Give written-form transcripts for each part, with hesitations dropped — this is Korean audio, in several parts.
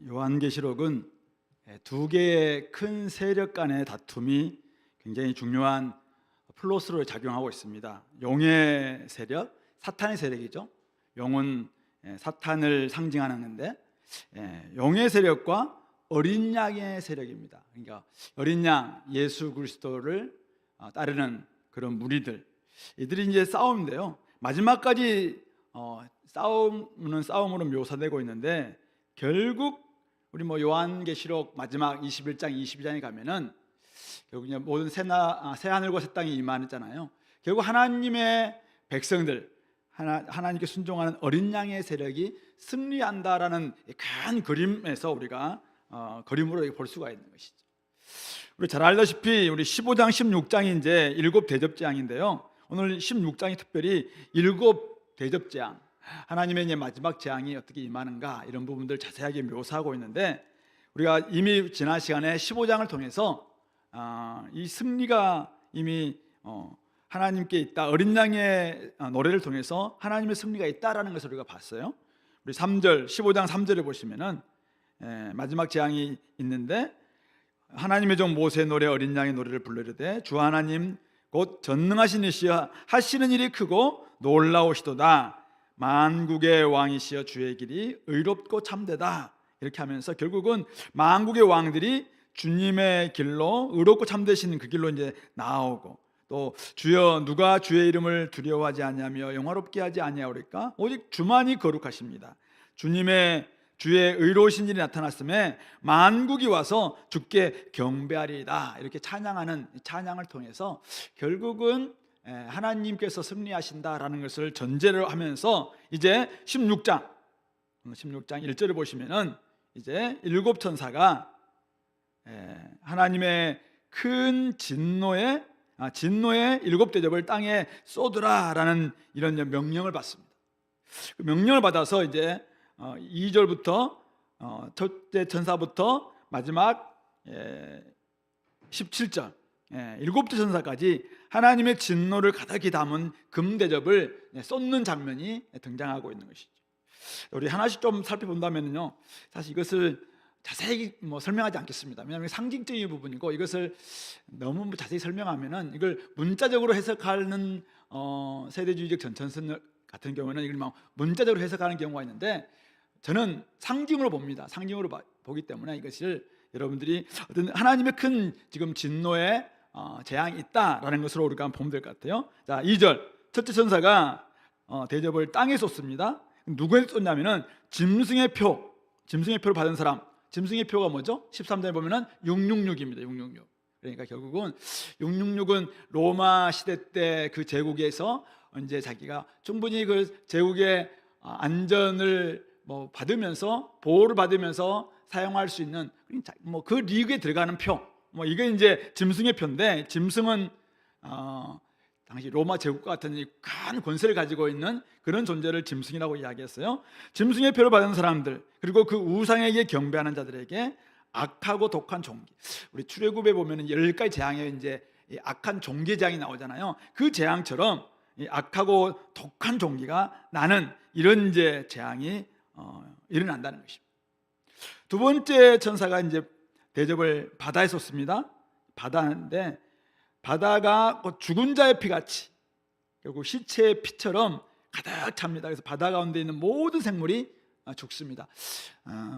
요한계시록은 두 개의 큰 세력 간의 다툼이 굉장히 중요한 플롯으로 작용하고 있습니다. 용의 세력, 사탄의 세력이죠. 용은 사탄을 상징하는 건데, 용의 세력과 어린 양의 세력입니다. 그러니까 어린 양 예수 그리스도를 따르는 그런 무리들, 이들이 이제 싸움인데요. 마지막까지 싸움은 싸움으로 묘사되고 있는데, 결국 우리 요한계시록 마지막 21장, 22장에 가면은 결국 이제 모든 새 하늘과 새 땅이 임하잖아요. 결국 하나님의 백성들, 하나님께 순종하는 어린 양의 세력이 승리한다라는 큰 그림에서 우리가 그림으로 볼 수가 있는 것이죠. 우리 잘 알다시피 우리 15장, 16장이 이제 일곱 대접 재앙인데요. 오늘 16장이 특별히 일곱 대접 재앙, 하나님의 이제 마지막 재앙이 어떻게 임하는가, 이런 부분들 자세하게 묘사하고 있는데, 우리가 이미 지난 시간에 15장을 통해서 이 승리가 이미 하나님께 있다, 어린 양의 노래를 통해서 하나님의 승리가 있다라는 것을 우리가 봤어요. 우리 3절, 15장 3절에 보시면은 마지막 재앙이 있는데, 하나님의 종 모세의 노래, 어린 양의 노래를 부르되 주 하나님 곧 전능하신 이시여 하시는 일이 크고 놀라우시도다. 만국의 왕이시여 주의 길이 의롭고 참되다. 이렇게 하면서 결국은 만국의 왕들이 주님의 길로, 의롭고 참되신 그 길로 이제 나오고, 또 주여 누가 주의 이름을 두려워하지 아니하며 영화롭게 하지 아니하오리까? 오직 주만이 거룩하십니다. 주의 의로우신 일이 나타났음에 만국이 와서 주께 경배하리이다. 이렇게 찬양하는 찬양을 통해서 결국은 하나님께서 승리하신다라는 것을 전제로 하면서 이제 16장 1절을 보시면은 이제 일곱 천사가 하나님의 큰 진노의 일곱 대접을 땅에 쏟으라라는 이런 명령을 받습니다. 그 명령을 받아서 이제 2절부터 첫째 천사부터 마지막 17절 일곱째 천사까지 하나님의 진노를 가득히 담은 금대접을 쏟는 장면이 등장하고 있는 것이죠. 우리 하나씩 좀 살펴본다면요, 사실 이것을 자세히 설명하지 않겠습니다. 왜냐하면 상징적인 부분이고, 이것을 너무 자세히 설명하면은 이걸 문자적으로 해석하는 세대주의적 전천선 같은 경우는 이걸 문자적으로 해석하는 경우가 있는데, 저는 상징으로 봅니다. 상징으로 보기 때문에 이것을 여러분들이 어떤 하나님의 큰 지금 진노의 재앙이 있다라는 것으로 우리가 보면 될 것 같아요. 자, 2절 첫째 천사가 대접을 땅에 쏟습니다. 누구에게 쏟냐면은 짐승의 표를 받은 사람. 짐승의 표가 뭐죠? 13절에 보면은 666입니다. 666. 그러니까 결국은 666은 로마 시대 때 그 제국에서 이제 자기가 충분히 그 제국의 안전을 받으면서, 보호를 받으면서 사용할 수 있는 그 리그에 들어가는 표, 이게 이제 짐승의 표인데, 짐승은 당시 로마 제국과 같은 큰 권세를 가지고 있는 그런 존재를 짐승이라고 이야기했어요. 짐승의 표를 받은 사람들, 그리고 그 우상에게 경배하는 자들에게 악하고 독한 종기. 우리 출애굽에 보면은 10가지 재앙에 이제 악한 종기 재앙이 나오잖아요. 그 재앙처럼 이 악하고 독한 종기가 나는 이런 이제 재앙이 일어난다는 것입니다. 두 번째 천사가 이제 대접을 바다에 쏟습니다. 바다인데, 바다가 죽은 자의 피같이, 결국 시체의 피처럼 가득 찹니다. 그래서 바다 가운데 있는 모든 생물이 죽습니다.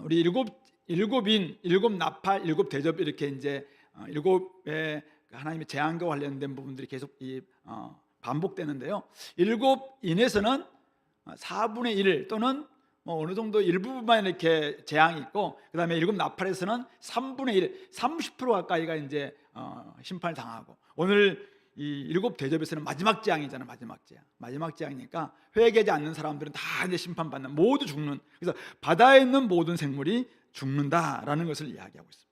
우리 일곱 나팔, 일곱 대접, 이렇게 이제 일곱의 하나님의 재앙과 관련된 부분들이 계속 반복되는데요. 일곱 인에서는 4분의 1 또는 어느 정도 일부분만 이렇게 재앙이 있고, 그 다음에 일곱 나팔에서는 3분의 1, 30% 가까이가 이제 심판을 당하고, 오늘 이 일곱 대접에서는 마지막 재앙이잖아요. 마지막 재앙이니까 회개하지 않는 사람들은 다 이제 심판받는, 모두 죽는, 그래서 바다에 있는 모든 생물이 죽는다라는 것을 이야기하고 있습니다.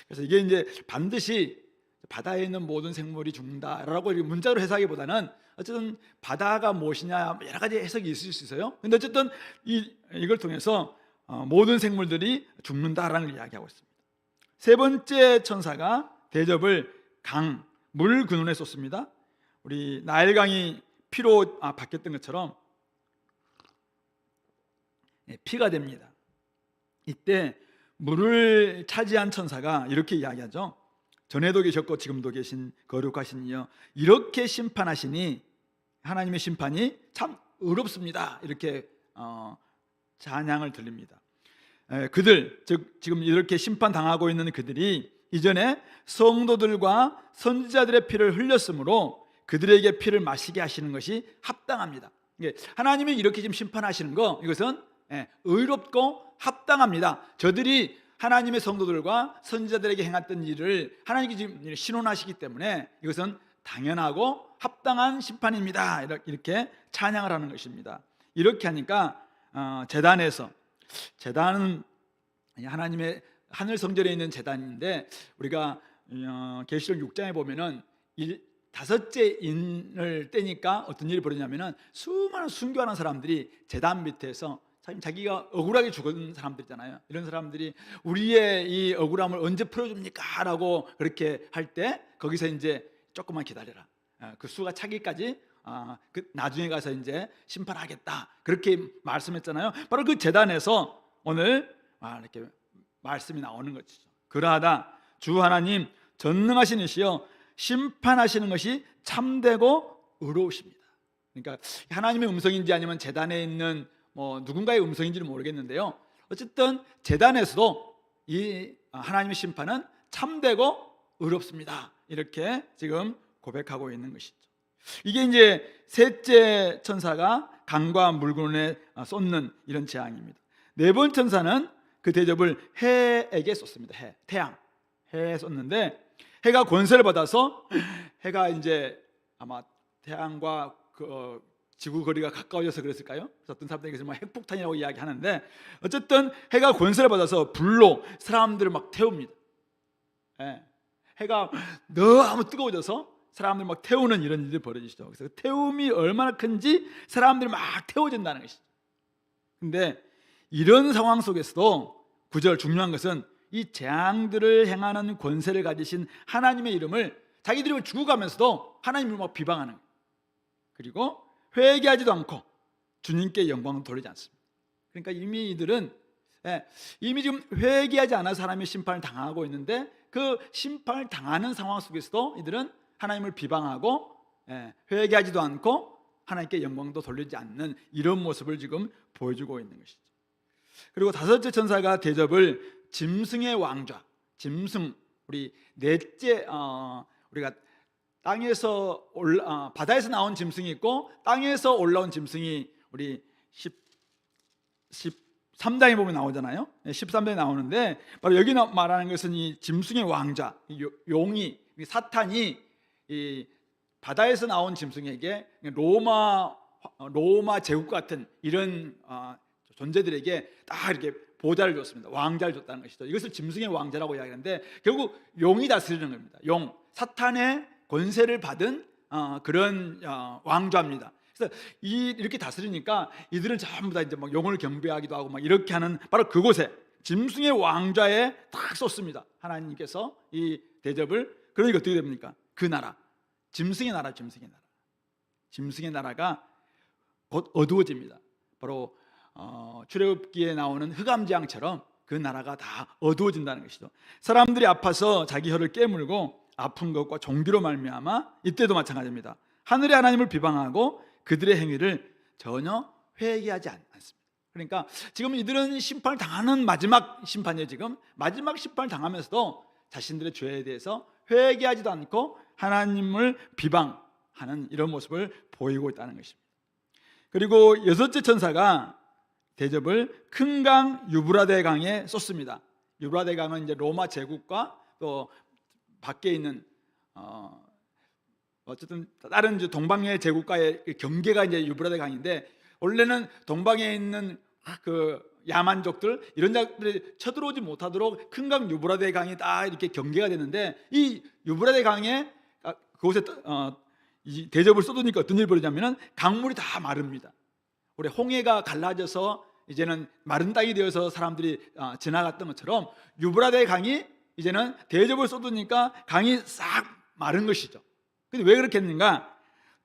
그래서 이게 이제 반드시 바다에 있는 모든 생물이 죽는다라고 문자로 해석하기보다는 어쨌든 바다가 무엇이냐 여러 가지 해석이 있을 수 있어요. 근데 어쨌든 이걸 통해서 모든 생물들이 죽는다라는 걸 이야기하고 있습니다. 세 번째 천사가 대접을 물 근원에 쏟습니다. 우리 나일강이 피로 바뀌었던 것처럼 피가 됩니다. 이때 물을 차지한 천사가 이렇게 이야기하죠. 전에도 계셨고 지금도 계신 거룩하신 이여, 이렇게 심판하시니 하나님의 심판이 참 의롭습니다. 이렇게 찬양을 드립니다. 그들, 즉 지금 이렇게 심판당하고 있는 그들이 이전에 성도들과 선지자들의 피를 흘렸으므로 그들에게 피를 마시게 하시는 것이 합당합니다. 하나님이 이렇게 지금 심판하시는 거, 이것은 의롭고 합당합니다. 저들이 하나님의 성도들과 선지자들에게 행했던 일을 하나님께 지금 신원하시기 때문에 이것은 당연하고 합당한 심판입니다. 이렇게 찬양을 하는 것입니다. 이렇게 하니까 재단은 하나님의 하늘 성전에 있는 재단인데, 우리가 계시록 6장에 보면은 다섯째 인을 떼니까 어떤 일이 벌어지냐면은 수많은 순교하는 사람들이 재단 밑에서 자기가 억울하게 죽은 사람들이잖아요. 이런 사람들이 우리의 이 억울함을 언제 풀어줍니까? 라고 그렇게 할 때 거기서 이제 조금만 기다려라, 그 수가 차기까지 그 나중에 가서 이제 심판하겠다, 그렇게 말씀했잖아요. 바로 그 재단에서 오늘 이렇게 말씀이 나오는 것이죠. 그러하다 주 하나님 전능하신 이시여 심판하시는 것이 참되고 의로우십니다. 그러니까 하나님의 음성인지 아니면 재단에 있는 누군가의 음성인지는 모르겠는데요, 어쨌든 재단에서도 이 하나님의 심판은 참되고 의롭습니다. 이렇게 지금 고백하고 있는 것이죠. 이게 이제 셋째 천사가 강과 물군에 쏟는 이런 재앙입니다. 네 번째 천사는 그 대접을 해에게 쏟습니다. 해에 쏟는데, 해가 권세를 받아서 해가 이제 아마 태양과 지구 거리가 가까워져서 그랬을까요? 그래서 어떤 사람들에게서 핵폭탄이라고 이야기하는데, 어쨌든 해가 권세를 받아서 불로 사람들을 막 태웁니다. 해가 너무 뜨거워져서 사람들 막 태우는 이런 일이 벌어지죠. 그래서 태움이 얼마나 큰지 사람들이 막 태워진다는 것이죠. 근데 이런 상황 속에서도 9절 중요한 것은 이 재앙들을 행하는 권세를 가지신 하나님의 이름을 자기들이 죽어가면서도 하나님을 막 비방하는 거예요. 그리고 회개하지도 않고 주님께 영광을 돌리지 않습니다. 그러니까 이미 이들은 이미 지금 회개하지 않아 사람의 심판을 당하고 있는데, 그 심판을 당하는 상황 속에서도 이들은 하나님을 비방하고 회개하지도 않고 하나님께 영광도 돌리지 않는 이런 모습을 지금 보여주고 있는 것이죠. 그리고 다섯째 천사가 대접을 짐승의 왕좌, 짐승, 우리 넷째 우리가 땅에서 바다에서 나온 짐승이 있고 땅에서 올라온 짐승이 우리 13장에 보면 나오잖아요. 13장에 나오는데 바로 여기 말하는 것은 이 짐승의 왕자, 용이, 사탄이 이 바다에서 나온 짐승에게 로마 제국 같은 이런 존재들에게 딱 이렇게 보좌를 줬습니다. 왕자를 줬다는 것이죠. 이것을 짐승의 왕자라고 이야기하는데 결국 용이 다스리는 겁니다. 용, 사탄의 권세를 받은 그런 왕좌입니다. 그래서 이렇게 다스리니까 이들은 전부 다 이제 막 용을 경배하기도 하고 막 이렇게 하는 바로 그곳에 짐승의 왕좌에 딱 쏟습니다. 하나님께서 이 대접을. 그러니까 어떻게 됩니까? 그 나라, 짐승의 나라, 짐승의 나라가 곧 어두워집니다. 바로 출애굽기에 나오는 흑암재앙처럼 그 나라가 다 어두워진다는 것이죠. 사람들이 아파서 자기 혀를 깨물고 아픈 것과 종기로 말미암아 이때도 마찬가지입니다. 하늘의 하나님을 비방하고 그들의 행위를 전혀 회개하지 않습니다. 그러니까 지금 이들은 심판을 당하는 마지막 심판이에요. 지금 마지막 심판을 당하면서도 자신들의 죄에 대해서 회개하지도 않고 하나님을 비방하는 이런 모습을 보이고 있다는 것입니다. 그리고 여섯째 천사가 대접을 큰 강 유브라데 강에 쏟습니다. 유브라데 강은 이제 로마 제국과 또 밖에 있는 어쨌든 다른 동방의 제국과의 경계가 이제 유브라데 강인데, 원래는 동방에 있는 그 야만족들 이런 자들이 쳐들어오지 못하도록 큰 강 유브라데 강이 딱 이렇게 경계가 되는데, 이 유브라데 강에 그곳에 이 대접을 쏟으니까 어떤 일이 벌어지냐면은 강물이 다 마릅니다. 우리 홍해가 갈라져서 이제는 마른 땅이 되어서 사람들이 지나갔던 것처럼 유브라데 강이 이제는 대접을 쏟으니까 강이 싹 마른 것이죠. 근데 왜 그렇게 했는가?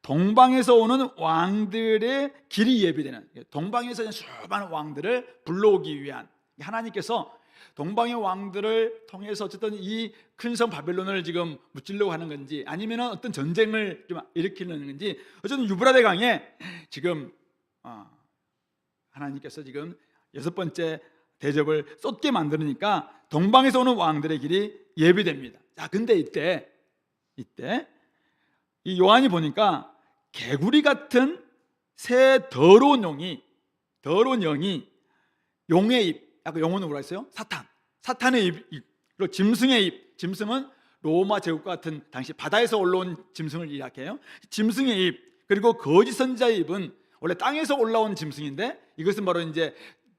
동방에서 오는 왕들의 길이 예비되는, 동방에서 수많은 왕들을 불러오기 위한 하나님께서 동방의 왕들을 통해서 어쨌든 이 큰 성 바벨론을 지금 무찌려고 하는 건지 아니면 어떤 전쟁을 좀 일으키는 건지, 어쨌든 유브라데 강에 지금 하나님께서 지금 6번째 대접을 쏟게 만드니까 동방에서 오는 왕들의 길이 예비됩니다. 자, 근데 이때 이 요한이 보니까 개구리 같은 새 더러운 영이 용의 입, 아까 용어는 뭐라 했어요? 사탄의 입, 그리고 짐승의 입. 짐승은 로마 제국과 같은 당시 바다에서 올라온 짐승을 이야기해요. 짐승의 입, 그리고 거짓 선지자의 입은 원래 땅에서 올라온 짐승인데 이것은 바로 이제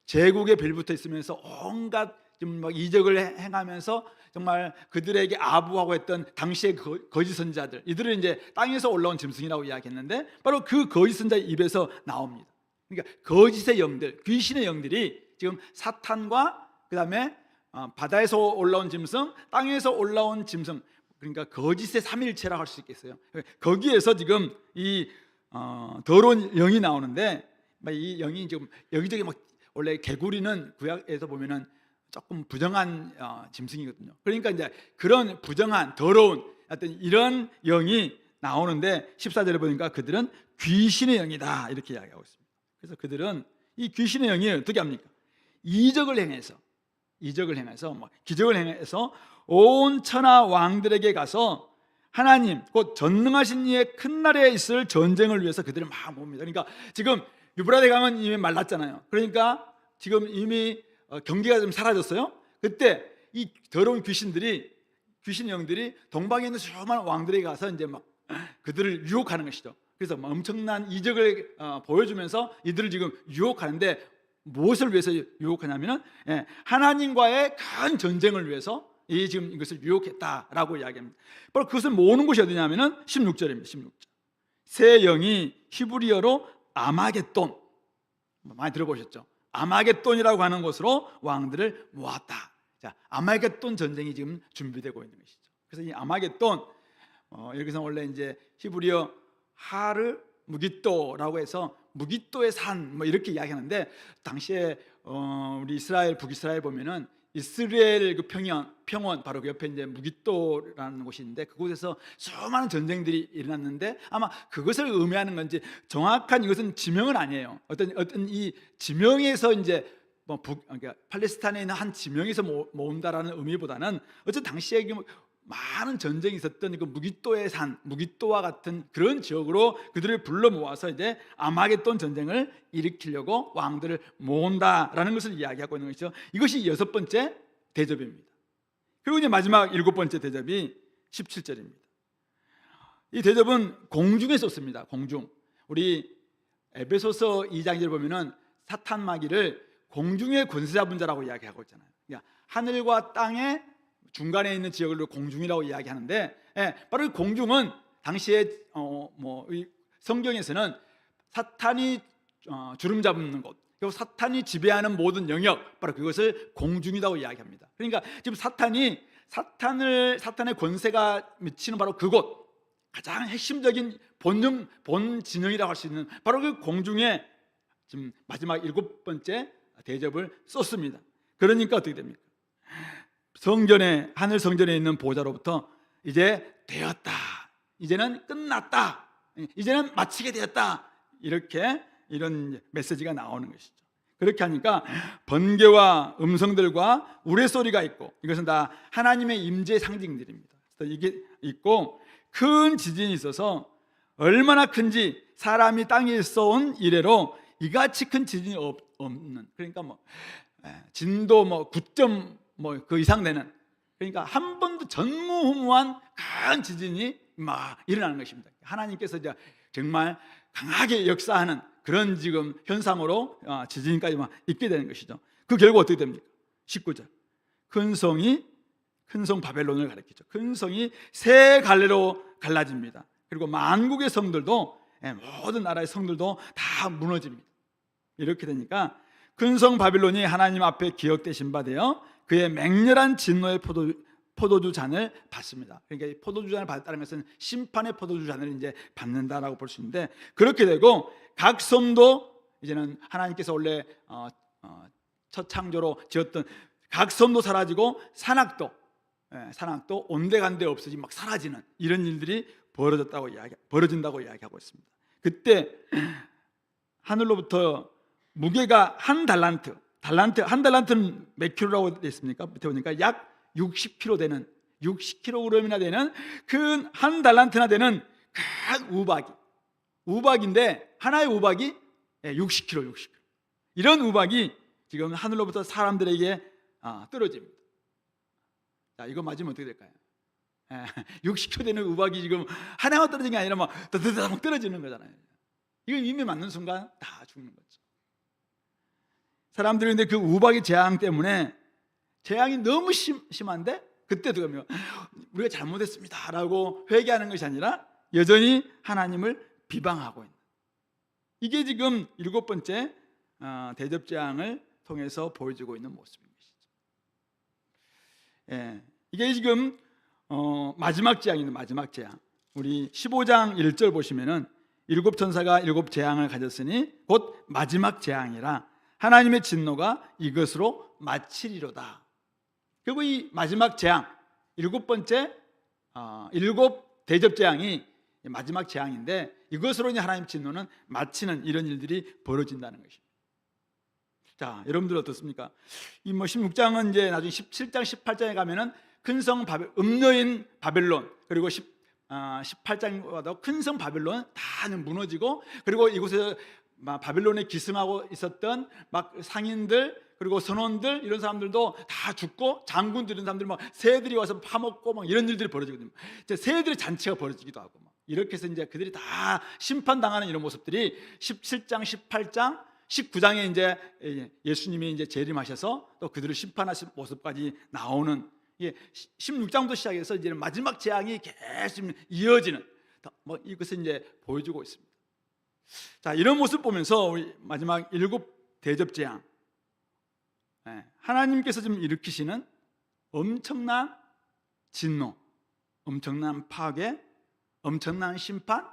제국에 빌붙어 있으면서 온갖 좀 막 이적을 행하면서 정말 그들에게 아부하고 했던 당시의 거짓 선지자들, 이들을 이제 땅에서 올라온 짐승이라고 이야기했는데 바로 그 거짓 선지자의 입에서 나옵니다. 그러니까 거짓의 영들, 귀신의 영들이 지금 사탄과 그다음에 바다에서 올라온 짐승, 땅에서 올라온 짐승, 그러니까 거짓의 삼일체라고 할 수 있겠어요. 거기에서 지금 이 더러운 영이 나오는데, 이 영이 지금 여기저기 막, 원래 개구리는 구약에서 보면은 조금 부정한 짐승이거든요. 그러니까 이제 그런 부정한 더러운 어떤 이런 영이 나오는데 14절에 보니까 그들은 귀신의 영이다 이렇게 이야기하고 있습니다. 그래서 그들은 이 귀신의 영이 어떻게 합니까? 이적을 행해서 기적을 행해서 온 천하 왕들에게 가서 하나님 곧 전능하신 이의 큰 날에 있을 전쟁을 위해서 그들을 막 모읍니다. 그러니까 지금 유브라데 강은 이미 말랐잖아요. 그러니까 지금 이미 경계가 좀 사라졌어요. 그때 이 더러운 귀신의 영들이 동방에 있는 수많은 왕들에게 가서 이제 막 그들을 유혹하는 것이죠. 그래서 엄청난 이적을 보여주면서 이들을 지금 유혹하는데, 무엇을 위해서 유혹하냐면은 하나님과의 큰 전쟁을 위해서 지금 이것을 유혹했다라고 이야기합니다. 바로 그것을 모으는 곳이 어디냐면은 16절입니다. 16절. 새 영이 히브리어로 아마겟돈, 많이 들어보셨죠? 아마겟돈이라고 하는 곳으로 왕들을 모았다. 자, 아마겟돈 전쟁이 지금 준비되고 있는 것이죠. 그래서 이 아마겟돈, 여기서 원래 이제 히브리어 하르 무깃도라고 해서 무깃도의 산 뭐 이렇게 이야기하는데, 당시에 우리 이스라엘, 북이스라엘 보면은 이스라엘 그 평원 바로 그 옆에 이제 무깃도라는 곳이 있는데 그곳에서 수많은 전쟁들이 일어났는데 아마 그것을 의미하는 건지, 정확한 이것은 지명은 아니에요. 어떤 이 지명에서 이제 그러니까 팔레스타인에 있는 한 지명에서 모은다라는 의미보다는 어쨌든 당시에 많은 전쟁이 있었던 그 무깃도의 산, 무깃도와 같은 그런 지역으로 그들을 불러 모아서 이제 아마겟돈 전쟁을 일으키려고 왕들을 모은다라는 것을 이야기하고 있는 것이죠. 이것이 6번째 대접입니다. 그리고 이제 마지막 7번째 대접이 17절입니다. 이 대접은 공중에 쏟습니다. 공중. 우리 에베소서 2장을 보면은 사탄 마귀를 공중의 권세 잡은 자라고 이야기하고 있잖아요. 그러니까 하늘과 땅의 중간에 있는 지역을 공중이라고 이야기하는데, 바로 이 공중은 당시에 성경에서는 사탄이 주름 잡는 곳, 그리고 사탄이 지배하는 모든 영역, 바로 그것을 공중이라고 이야기합니다. 그러니까 지금 사탄의 권세가 미치는 바로 그곳, 가장 핵심적인 본 진영이라고 할 수 있는 바로 그 공중에 지금 마지막 7번째 대접을 쏟습니다. 그러니까 어떻게 됩니까? 하늘 성전에 있는 보좌로부터 이제 되었다, 이제는 끝났다, 이제는 마치게 되었다, 이런 메시지가 나오는 것이죠. 그렇게 하니까 번개와 음성들과 우레소리가 있고, 이것은 다 하나님의 임재의 상징들입니다. 이게 있고, 큰 지진이 있어서 얼마나 큰지 사람이 땅에 있어온 이래로 이같이 큰 지진이 없는, 그러니까 진도 9점 그 이상 되는, 그러니까 한 번도 전무후무한 큰 지진이 막 일어나는 것입니다. 하나님께서 이제 정말 강하게 역사하는 그런 지금 현상으로 지진까지 막 있게 되는 것이죠. 그 결과 어떻게 됩니까? 19절. 큰 성 바벨론을 가리키죠. 큰 성이 세 갈래로 갈라집니다. 그리고 만국의 성들도, 모든 나라의 성들도 다 무너집니다. 이렇게 되니까 큰 성 바빌론이 하나님 앞에 기억되신 바 되어 그의 맹렬한 진노의 포도주 잔을 받습니다. 그러니까 이 포도주 잔을 받았다는 것은 심판의 포도주 잔을 이제 받는다라고 볼 수 있는데, 그렇게 되고 각 섬도 이제는 하나님께서 원래 첫 창조로 지었던 각 섬도 사라지고 산악도 온데간데 없어지고 막 사라지는 이런 일들이 벌어진다고 이야기하고 있습니다. 그때 하늘로부터 무게가 한 달란트는 몇 킬로라고 되어 있습니까? 밑에 보니까 약 60kg 되는 60kg이나 되는 그 한 달란트나 되는 큰 우박인데 하나의 우박이 60kg. 이런 우박이 지금 하늘로부터 사람들에게 떨어집니다. 자, 이거 맞으면 어떻게 될까요? 60kg 되는 우박이 지금 하나만 떨어진 게 아니라 막 드드드드 떨어지는 거잖아요. 이거 이미 맞는 순간 다 죽는 거죠. 사람들이 근데 그 우박의 재앙 때문에 재앙이 너무 심한데 그때도 그러면 우리가 잘못했습니다 라고 회개하는 것이 아니라 여전히 하나님을 비방하고 있는, 이게 지금 7번째 대접재앙을 통해서 보여주고 있는 모습인 것이죠. 이게 지금 마지막 재앙입니다. 마지막 재앙. 우리 15장 1절 보시면은 7천사가 7재앙을 가졌으니 곧 마지막 재앙이라 하나님의 진노가 이것으로 마치리로다. 그리고 이 마지막 재앙 7번째 7대접재앙이 마지막 재앙인데 이것으로 이제 하나님 진노는 마치는 이런 일들이 벌어진다는 것입니다. 자, 여러분들 어떻습니까? 이 16장은 이제 나중에 17장 18장에 가면은 큰성 음녀인 바벨론, 그리고 18장과도 큰 성 바벨론 다 무너지고, 그리고 이곳에 바벨론에 기승하고 있었던 막 상인들 그리고 선원들 이런 사람들도 다 죽고, 장군들 이런 사람들 막 새들이 와서 파먹고 막 이런 일들이 벌어지거든요. 이제 새들의 잔치가 벌어지기도 하고 막 이렇게 해서 이제 그들이 다 심판당하는 이런 모습들이 17장, 18장, 19장에 이제 예수님이 이제 재림하셔서 또 그들을 심판하신 모습까지 나오는, 16장부터 시작해서 이제 마지막 재앙이 계속 이어지는 뭐 이것을 이제 보여주고 있습니다. 자, 이런 모습 보면서 우리 마지막 7대접재앙, 하나님께서 지금 일으키시는 엄청난 진노, 엄청난 파괴, 엄청난 심판,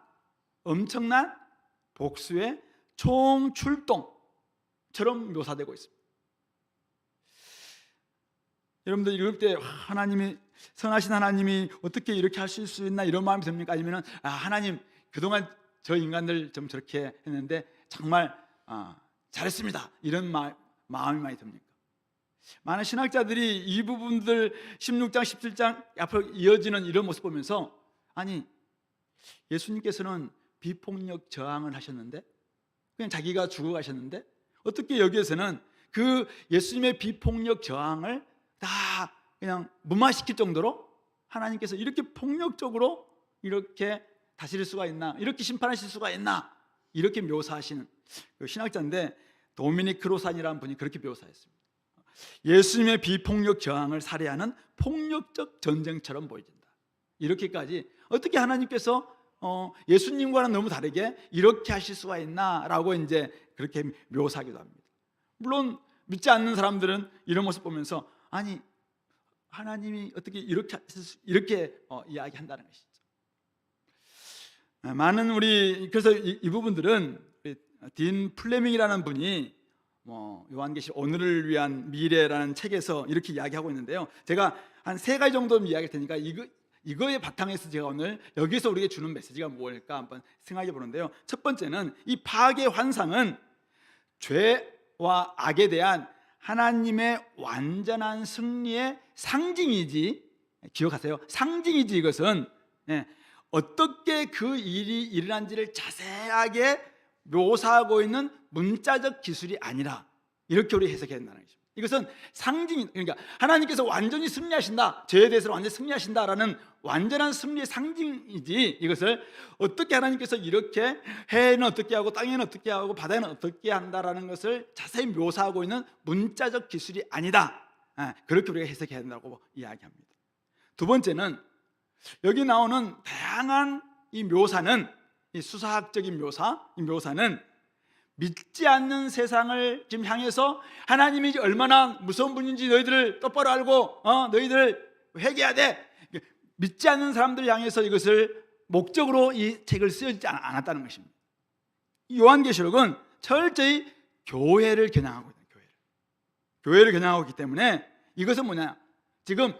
엄청난 복수의 총출동처럼 묘사되고 있습니다. 여러분들 읽을 때 하나님이, 선하신 하나님이 어떻게 이렇게 하실 수 있나 이런 마음이 듭니까? 아니면 하나님 그동안 저 인간들 좀 저렇게 했는데 정말 잘했습니다 이런 마음이 많이 듭니까? 많은 신학자들이 이 부분들 16장 17장 앞으로 이어지는 이런 모습 보면서, 아니 예수님께서는 비폭력 저항을 하셨는데, 그냥 자기가 죽어가셨는데 어떻게 여기에서는 그 예수님의 비폭력 저항을 다 그냥 무마시킬 정도로 하나님께서 이렇게 폭력적으로 이렇게 다스릴 수가 있나, 이렇게 심판하실 수가 있나, 이렇게 묘사하시는 그 신학자인데 도미닉 로산이라는 분이 그렇게 묘사했습니다. 예수님의 비폭력 저항을 살해하는 폭력적 전쟁처럼 보여진다. 이렇게까지 어떻게 하나님께서 예수님과는 너무 다르게 이렇게 하실 수가 있나라고 이제 그렇게 묘사하기도 합니다. 물론 믿지 않는 사람들은 이런 모습 보면서 아니 하나님이 어떻게 이렇게 이야기한다는 것이죠. 많은 그래서 이 부분들은 딘 플레밍이라는 분이 요한계시록 오늘을 위한 미래라는 책에서 이렇게 이야기하고 있는데요. 제가 한 3가지 정도 이야기할 테니까 이거의 바탕에서 제가 오늘 여기서 우리에게 주는 메시지가 뭘까 한번 생각해 보는데요. 첫 번째는 이 파괴 환상은 죄와 악에 대한 하나님의 완전한 승리의 상징이지, 기억하세요. 상징이지, 이것은 어떻게 그 일이 일어난지를 자세하게 묘사하고 있는 문자적 기술이 아니라, 이렇게 우리 해석해야 된다는 것입니다. 이것은 상징, 그러니까 하나님께서 완전히 승리하신다, 죄에 대해서 완전히 승리하신다라는 완전한 승리의 상징이지, 이것을 어떻게 하나님께서 이렇게 해에는 어떻게 하고 땅에는 어떻게 하고 바다에는 어떻게 한다라는 것을 자세히 묘사하고 있는 문자적 기술이 아니다, 그렇게 우리가 해석해야 된다고 이야기합니다. 두 번째는 여기 나오는 다양한 이 묘사는, 이 수사학적인 이 묘사는 믿지 않는 세상을 지금 향해서 하나님이 얼마나 무서운 분인지 너희들을 똑바로 알고 너희들 회개해야 돼, 믿지 않는 사람들을 향해서 이것을 목적으로 이 책을 쓰여지지 않았다는 것입니다. 이 요한계시록은 철저히 교회를 겨냥하고 있는, 교회를. 교회를 겨냥하고 있기 때문에 이것은 뭐냐? 지금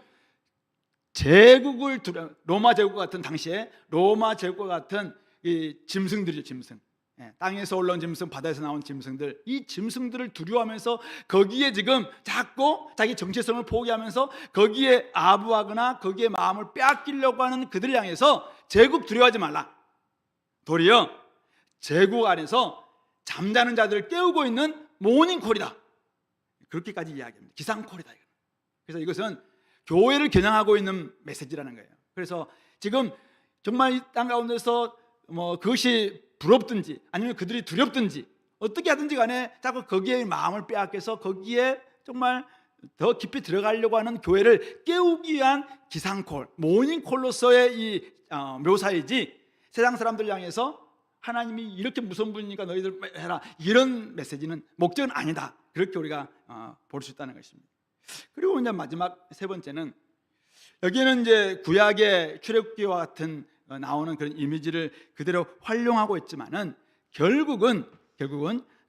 제국을 로마 제국과 같은 당시에 로마 제국과 같은 이 짐승들이죠, 짐승. 땅에서 올라온 짐승, 바다에서 나온 짐승들, 이 짐승들을 두려워하면서 거기에 지금 자꾸 자기 정체성을 포기하면서 거기에 아부하거나 거기에 마음을 빼앗기려고 하는 그들을 향해서 제국 두려워하지 말라. 도리어 제국 안에서 잠자는 자들을 깨우고 있는 모닝콜이다. 그렇게까지 이야기합니다. 기상콜이다. 그래서 이것은 교회를 겨냥하고 있는 메시지라는 거예요. 그래서 지금 정말 이 땅 가운데서 그것이 부럽든지 아니면 그들이 두렵든지 어떻게 하든지 간에 자꾸 거기에 마음을 빼앗겨서 거기에 정말 더 깊이 들어가려고 하는 교회를 깨우기 위한 기상콜, 모닝콜로서의 이 묘사이지, 세상 사람들 향해서 하나님이 이렇게 무서운 분이니까 너희들 해라, 이런 메시지는 목적은 아니다. 그렇게 우리가 볼 수 있다는 것입니다. 그리고 이제 마지막 세 번째는, 여기에는 이제 구약의 출애굽기와 같은 나오는 그런 이미지를 그대로 활용하고 있지만은 결국은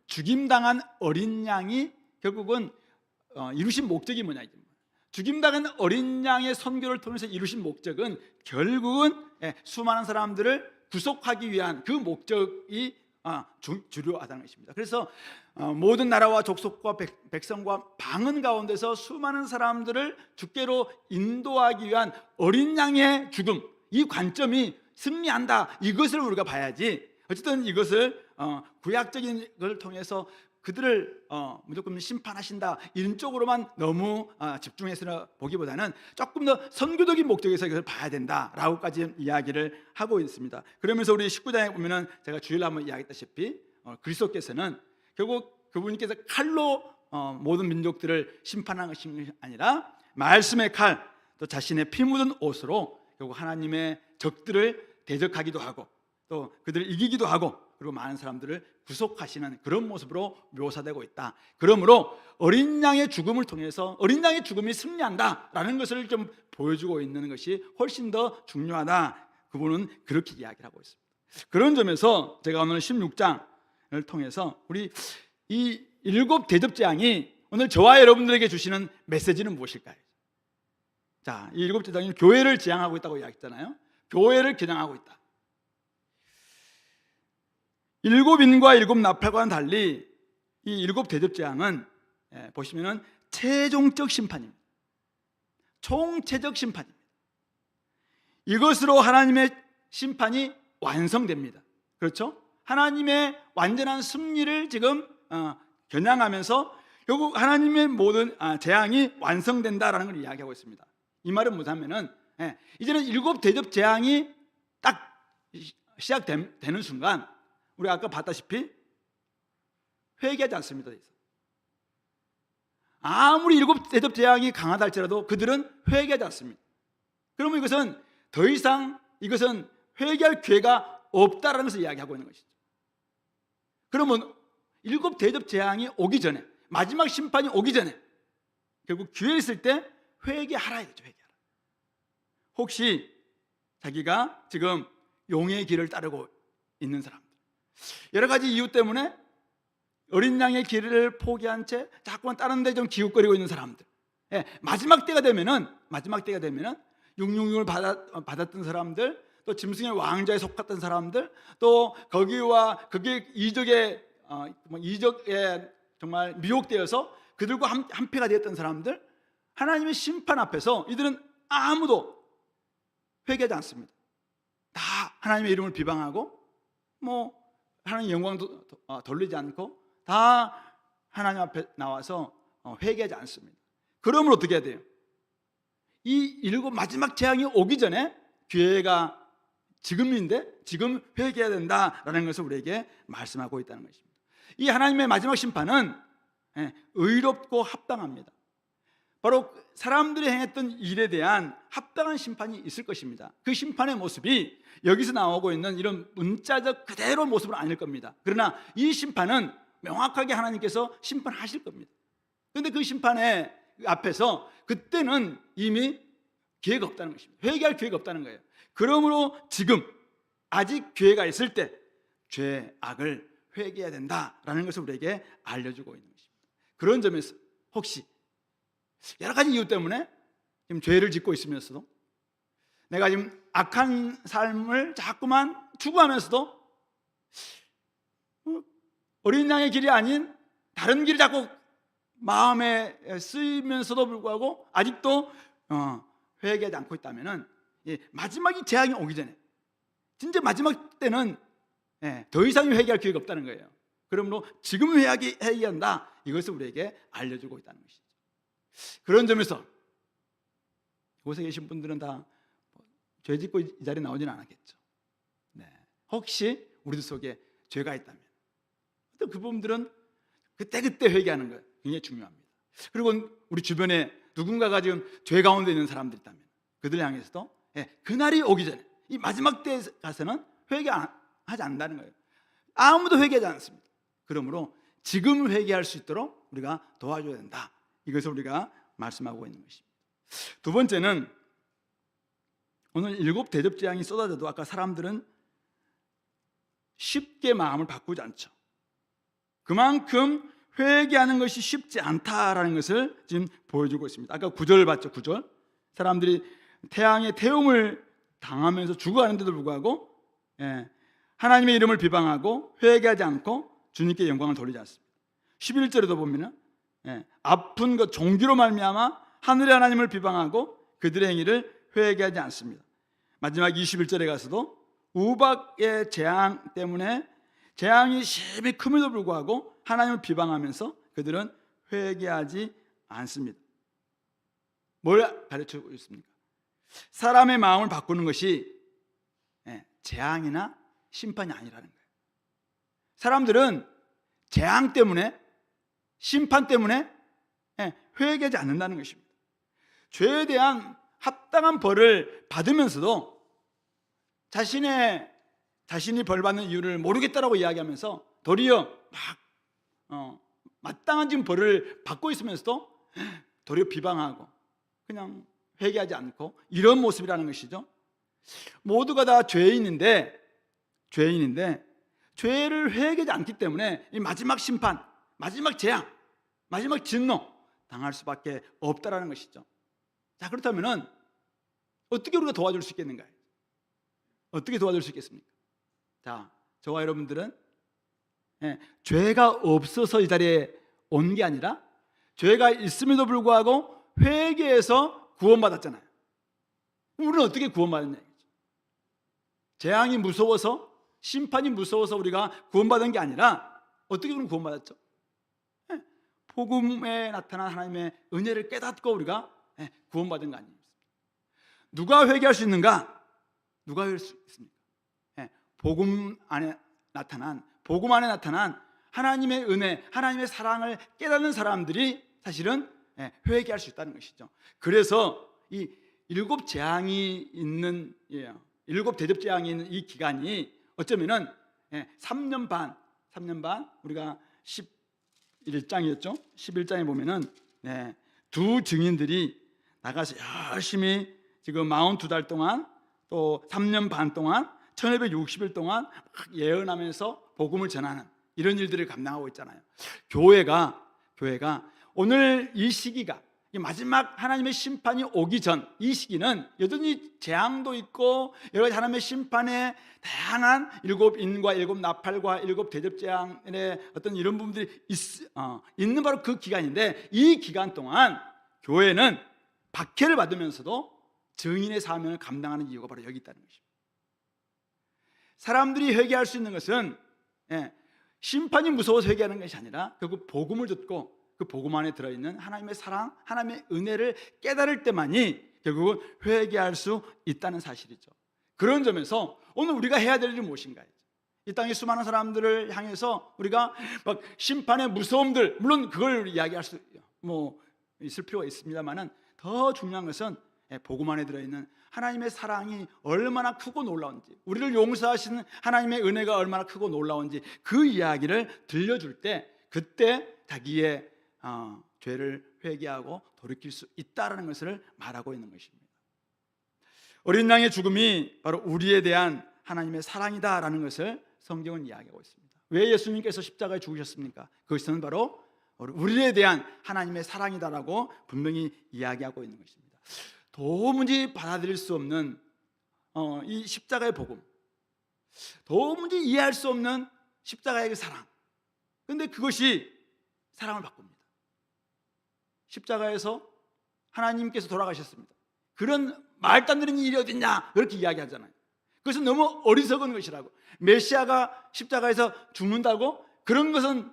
죽임당한 어린 양이 결국은 이루신 목적이 뭐냐, 죽임당한 어린 양의 선교를 통해서 이루신 목적은 결국은 수많은 사람들을 구속하기 위한 그 목적이 주요하다는 것입니다. 그래서 모든 나라와 족속과 백성과 방언 가운데서 수많은 사람들을 주께로 인도하기 위한 어린 양의 죽음, 이 관점이 승리한다, 이것을 우리가 봐야지. 어쨌든 이것을 구약적인 것을 통해서 그들을 무조건 심판하신다, 이런 쪽으로만 너무 집중해서 보기보다는 조금 더 선교적인 목적에서 이것을 봐야 된다라고까지 이야기를 하고 있습니다. 그러면서 우리 19장에 보면은 제가 주일날 한번 이야기했다시피 그리스도께서는 결국 그분께서 칼로 모든 민족들을 심판하는 것이 아니라 말씀의 칼, 또 자신의 피 묻은 옷으로 결국 하나님의 적들을 대적하기도 하고 또 그들을 이기기도 하고 그리고 많은 사람들을 구속하시는 그런 모습으로 묘사되고 있다. 그러므로 어린 양의 죽음을 통해서 어린 양의 죽음이 승리한다라는 것을 좀 보여주고 있는 것이 훨씬 더 중요하다. 그분은 그렇게 이야기를 하고 있습니다. 그런 점에서 제가 오늘 16장을 통해서 우리 이 7 대접 재앙이 오늘 저와 여러분들에게 주시는 메시지는 무엇일까요? 자, 이 7 재앙이 교회를 지향하고 있다고 이야기했잖아요. 교회를 겨냥하고 있다. 7 인과 7 나팔과는 달리 이 7 대접 재앙은 보시면은 최종적 심판입니다. 총체적 심판입니다. 이것으로 하나님의 심판이 완성됩니다. 그렇죠? 하나님의 완전한 승리를 지금 겨냥하면서 결국 하나님의 모든 재앙이 완성된다라는 걸 이야기하고 있습니다. 이 말은 뭐냐면은 이제는 7 대접 재앙이 딱 시작되는 순간 우리 아까 봤다시피 회개하지 않습니다. 아무리 7 대접 재앙이 강하다 할지라도 그들은 회개하지 않습니다. 그러면 이것은 더 이상 이것은 회개할 기회가 없다라는 것을 이야기하고 있는 것이죠. 그러면 7 대접 재앙이 오기 전에, 마지막 심판이 오기 전에 결국 기회 있을 때 회개하라 이거죠. 회개하라. 혹시 자기가 지금 용의 길을 따르고 있는 사람들, 여러 가지 이유 때문에 어린 양의 길을 포기한 채 자꾸만 다른 데 좀 기웃거리고 있는 사람들, 마지막 때가 되면은 666을 받았던 사람들, 또 짐승의 왕좌에 속했던 사람들, 또 거기와 그게 이적에 정말 미혹되어서 그들과 한패가 되었던 사람들, 하나님의 심판 앞에서 이들은 아무도 회개하지 않습니다. 다 하나님의 이름을 비방하고 하나님 영광도 돌리지 않고 다 하나님 앞에 나와서 회개하지 않습니다. 그러면 어떻게 해야 돼요? 이 7 마지막 재앙이 오기 전에 기회가 지금인데 지금 회개해야 된다라는 것을 우리에게 말씀하고 있다는 것입니다. 이 하나님의 마지막 심판은 의롭고 합당합니다. 바로 사람들이 행했던 일에 대한 합당한 심판이 있을 것입니다. 그 심판의 모습이 여기서 나오고 있는 이런 문자적 그대로 모습은 아닐 겁니다. 그러나 이 심판은 명확하게 하나님께서 심판하실 겁니다. 그런데 그 심판의 앞에서 그때는 이미 기회가 없다는 것입니다. 회개할 기회가 없다는 거예요. 그러므로 지금 아직 기회가 있을 때 죄, 악을 회개해야 된다라는 것을 우리에게 알려주고 있는 것입니다. 그런 점에서 혹시 여러 가지 이유 때문에 지금 죄를 짓고 있으면서도, 내가 지금 악한 삶을 자꾸만 추구하면서도 어린 양의 길이 아닌 다른 길이 자꾸 마음에 쓰이면서도 불구하고 아직도 회개하지 않고 있다면은, 마지막이 재앙이 오기 전에, 진짜 마지막 때는 더 이상 회개할 기회가 없다는 거예요. 그러므로 지금 회개한다, 이것을 우리에게 알려주고 있다는 것이죠. 그런 점에서 이곳에 계신 분들은 다 죄 짓고 이 자리에 나오지는 않았겠죠. 혹시 우리들 속에 죄가 있다면 또 그 부분들은 그때그때 회개하는 것 굉장히 중요합니다. 그리고 우리 주변에 누군가가 지금 죄 가운데 있는 사람들이 있다면 그들 향해서도 그날이 오기 전에, 이 마지막 때에 가서는 회개하지 않는다는 거예요. 아무도 회개하지 않습니다. 그러므로 지금 회개할 수 있도록 우리가 도와줘야 된다, 이것을 우리가 말씀하고 있는 것입니다. 두 번째는, 오늘 7 대접 재앙이 쏟아져도 아까 사람들은 쉽게 마음을 바꾸지 않죠. 그만큼 회개하는 것이 쉽지 않다라는 것을 지금 보여주고 있습니다. 아까 9절 봤죠. 9절. 사람들이 태양의 태움을 당하면서 죽어가는데도 불구하고 하나님의 이름을 비방하고 회개하지 않고 주님께 영광을 돌리지 않습니다. 11절에도 보면 아픈 것 종기로 말미암아 하늘의 하나님을 비방하고 그들의 행위를 회개하지 않습니다. 마지막 21절에 가서도 우박의 재앙 때문에 재앙이 심히 큼에도 불구하고 하나님을 비방하면서 그들은 회개하지 않습니다. 뭘 가르치고 있습니까? 사람의 마음을 바꾸는 것이 재앙이나 심판이 아니라는 거예요. 사람들은 재앙 때문에, 심판 때문에 회개하지 않는다는 것입니다. 죄에 대한 합당한 벌을 받으면서도 자신이 벌받는 이유를 모르겠다라고 이야기하면서 도리어 마땅한 지금 벌을 받고 있으면서도 도리어 비방하고 그냥 회개하지 않고, 이런 모습이라는 것이죠. 모두가 다 죄인인데 죄를 회개하지 않기 때문에 이 마지막 심판, 마지막 재앙, 마지막 진노 당할 수밖에 없다라는 것이죠. 자, 그렇다면 어떻게 우리가 도와줄 수 있겠는가요? 어떻게 도와줄 수 있겠습니까? 자, 저와 여러분들은 죄가 없어서 이 자리에 온 게 아니라 죄가 있음에도 불구하고 회개해서 구원받았잖아요. 우리는 어떻게 구원받았냐? 재앙이 무서워서, 심판이 무서워서 우리가 구원받은 게 아니라 어떻게 우리는 구원받았죠? 복음에 나타난 하나님의 은혜를 깨닫고 우리가 구원받은 거 아닙니까? 누가 회개할 수 있는가? 누가 회개할 수 있습니까? 복음 안에 나타난 하나님의 은혜, 하나님의 사랑을 깨닫는 사람들이 사실은 회개할 수 있다는 것이죠. 그래서 이 7 재앙이 있는, 7 대접 재앙이 있는 이 기간이 어쩌면은 3년 반 우리가 11장이었죠. 11장에 보면은 두 증인들이 나가서 열심히 지금 42달 동안, 또 3년 반 동안, 1260일 동안 막 예언하면서 복음을 전하는 이런 일들을 감당하고 있잖아요. 교회가 오늘 이 시기가, 마지막 하나님의 심판이 오기 전 이 시기는 여전히 재앙도 있고 여러 가지 하나님의 심판에 다양한 7인과 7 나팔과 7 대접 재앙의 어떤 이런 부분들이 있는 바로 그 기간인데, 이 기간 동안 교회는 박해를 받으면서도 증인의 사명을 감당하는 이유가 바로 여기 있다는 것입니다. 사람들이 회개할 수 있는 것은 심판이 무서워서 회개하는 것이 아니라 결국 복음을 듣고 그 복음 안에 들어있는 하나님의 사랑, 하나님의 은혜를 깨달을 때만이 결국은 회개할 수 있다는 사실이죠. 그런 점에서 오늘 우리가 해야 될 일은 무엇인가요? 이 땅의 수많은 사람들을 향해서 우리가 막 심판의 무서움들, 물론 그걸 이야기할 수 있을 필요가 있습니다만은 더 중요한 것은 복음 안에 들어있는 하나님의 사랑이 얼마나 크고 놀라운지, 우리를 용서하시는 하나님의 은혜가 얼마나 크고 놀라운지 그 이야기를 들려줄 때, 그때 자기의 죄를 회개하고 돌이킬 수 있다는 것을 말하고 있는 것입니다. 어린 양의 죽음이 바로 우리에 대한 하나님의 사랑이다라는 것을 성경은 이야기하고 있습니다. 왜 예수님께서 십자가에 죽으셨습니까? 그것은 바로 우리에 대한 하나님의 사랑이다라고 분명히 이야기하고 있는 것입니다. 도무지 받아들일 수 없는 이 십자가의 복음, 도무지 이해할 수 없는 십자가의 사랑. 그런데 그것이 사랑을 바꿉니다. 십자가에서 하나님께서 돌아가셨습니다. 그런 말도 안 되는 일이 어딨냐 그렇게 이야기하잖아요. 그것은 너무 어리석은 것이라고. 메시아가 십자가에서 죽는다고 그런 것은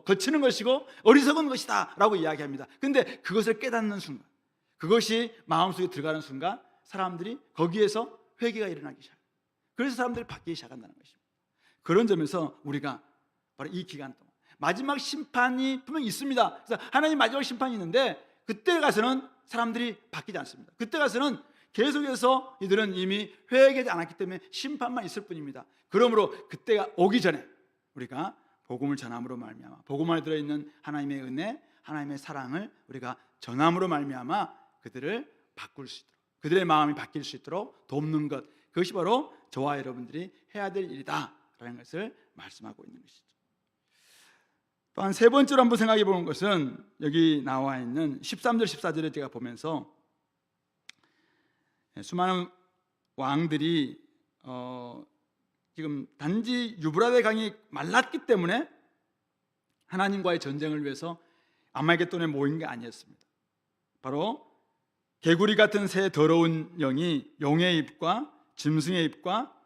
거치는 것이고 어리석은 것이다 라고 이야기합니다. 그런데 그것을 깨닫는 순간, 그것이 마음속에 들어가는 순간 사람들이 거기에서 회개가 일어나기 시작합니다. 그래서 사람들이 바뀌기 시작한다는 것입니다. 그런 점에서 우리가 바로 이 기간 동안 마지막 심판이 분명히 있습니다. 그래서 하나님 마지막 심판이 있는데 그때 가서는 사람들이 바뀌지 않습니다. 그때 가서는 계속해서 이들은 이미 회개하지 않았기 때문에 심판만 있을 뿐입니다. 그러므로 그때가 오기 전에 우리가 복음을 전함으로 말미암아, 복음 안에 들어있는 하나님의 은혜, 하나님의 사랑을 우리가 전함으로 말미암아 그들을 바꿀 수 있도록, 그들의 마음이 바뀔 수 있도록 돕는 것, 그것이 바로 저와 여러분들이 해야 될 일이다 라는 것을 말씀하고 있는 것이죠. 또한 세 번째로 한번 생각해 보는 것은 여기 나와 있는 13절 14절에 제가 보면서 수많은 왕들이 지금 단지 유브라데 강이 말랐기 때문에 하나님과의 전쟁을 위해서 아말겟돈에 모인 게 아니었습니다. 바로 개구리 같은 새 더러운 영이 용의 입과 짐승의 입과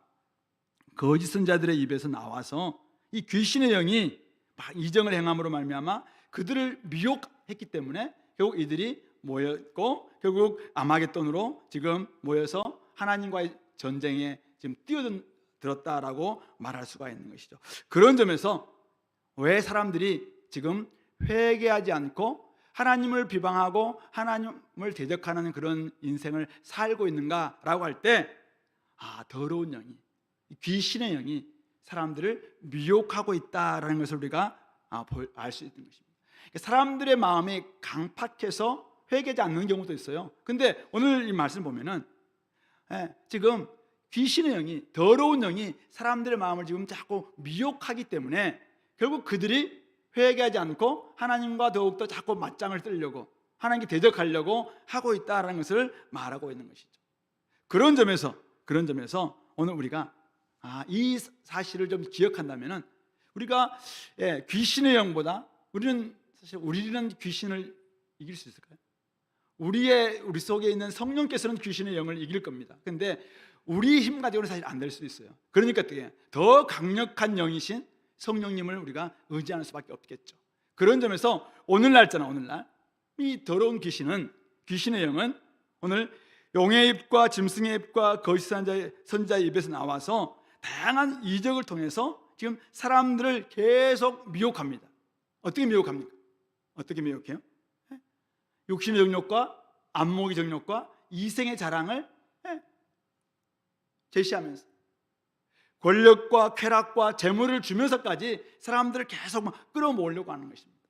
거짓 선자들의 입에서 나와서 이 귀신의 영이 막 이정을 행함으로 말미암아 그들을 미혹했기 때문에 결국 이들이 모였고 결국 아말겟돈으로 지금 모여서 하나님과의 전쟁에 지금 뛰어들었다라고 말할 수가 있는 것이죠. 그런 점에서 왜 사람들이 지금 회개하지 않고 하나님을 비방하고 하나님을 대적하는 그런 인생을 살고 있는가라고 할 때 더러운 영이, 귀신의 영이 사람들을 미혹하고 있다라는 것을 우리가 알 수 있는 것입니다. 사람들의 마음이 강팍해서 회개하지 않는 경우도 있어요. 근데 오늘 이 말씀 보면은 지금 귀신의 영이, 더러운 영이 사람들의 마음을 지금 자꾸 미혹하기 때문에 결국 그들이 회개하지 않고 하나님과 더욱더 자꾸 맞짱을 뜨려고 하나님께 대적하려고 하고 있다는 것을 말하고 있는 것이죠. 그런 점에서 오늘 우리가 이 사실을 좀 기억한다면은 우리가 귀신의 영보다 우리는 귀신을 이길 수 있을까요? 우리 속에 있는 성령께서는 귀신의 영을 이길 겁니다. 그런데 우리 힘 가지고는 사실 안 될 수도 있어요. 그러니까 더 강력한 영이신 성령님을 우리가 의지하는 수밖에 없겠죠. 그런 점에서 오늘날 이 더러운 귀신의 영은 오늘 용의 입과 짐승의 입과 거짓 선자의 입에서 나와서 다양한 이적을 통해서 지금 사람들을 계속 미혹합니다. 어떻게 미혹합니까? 어떻게 미혹해요? 육신의 정욕과 안목의 정욕과 이생의 자랑을 제시하면서 권력과 쾌락과 재물을 주면서까지 사람들을 계속 끌어모으려고 하는 것입니다.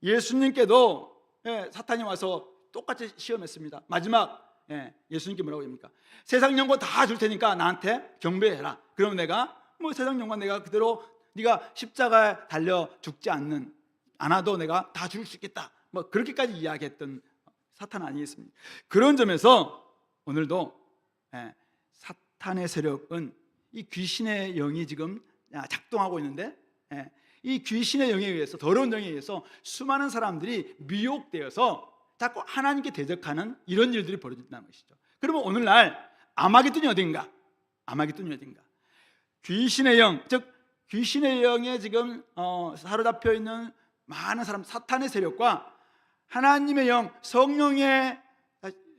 예수님께도 사탄이 와서 똑같이 시험했습니다. 마지막 예수님께 뭐라고 합니까? 세상 영광 다 줄 테니까 나한테 경배해라. 그러면 내가 세상 영광 내가 그대로 네가 십자가에 달려 죽지 않아도 내가 다 줄 수 있겠다. 그렇게까지 이야기했던 사탄 아니겠습니까? 그런 점에서 오늘도 사탄의 세력은 이 귀신의 영이 지금 작동하고 있는데 이 귀신의 영에 의해서, 더러운 영에 의해서 수많은 사람들이 미혹되어서 자꾸 하나님께 대적하는 이런 일들이 벌어진다는 것이죠. 그러면 오늘날 아마겟돈이 어딘가? 귀신의 영, 즉 귀신의 영에 지금 사로잡혀 있는 많은 사람, 사탄의 세력과 하나님의 영, 성령에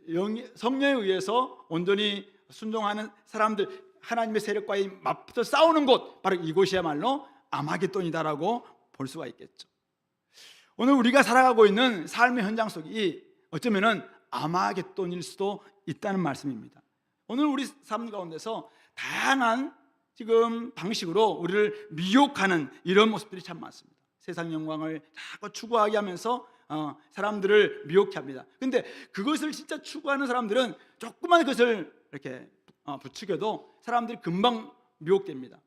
의해서 온전히 순종하는 사람들, 하나님의 세력과의 맞붙어 싸우는 곳, 바로 이곳이야말로 아마겟돈이다라고 볼 수가 있겠죠. 오늘 우리가 살아가고 있는 삶의 현장 속이 어쩌면은 아마겟돈일 수도 있다는 말씀입니다. 오늘 우리 삶 가운데서 다양한 지금 방식으로 우리를 미혹하는 이런 모습들이 참 많습니다. 세상 영광을 자꾸 추구하게 하면서 사람들을 미혹해 합니다. 근데 그것을 진짜 추구하는 사람들은 조그만 것을 이렇게 부추겨도 사람들이 금방 미혹됩니다.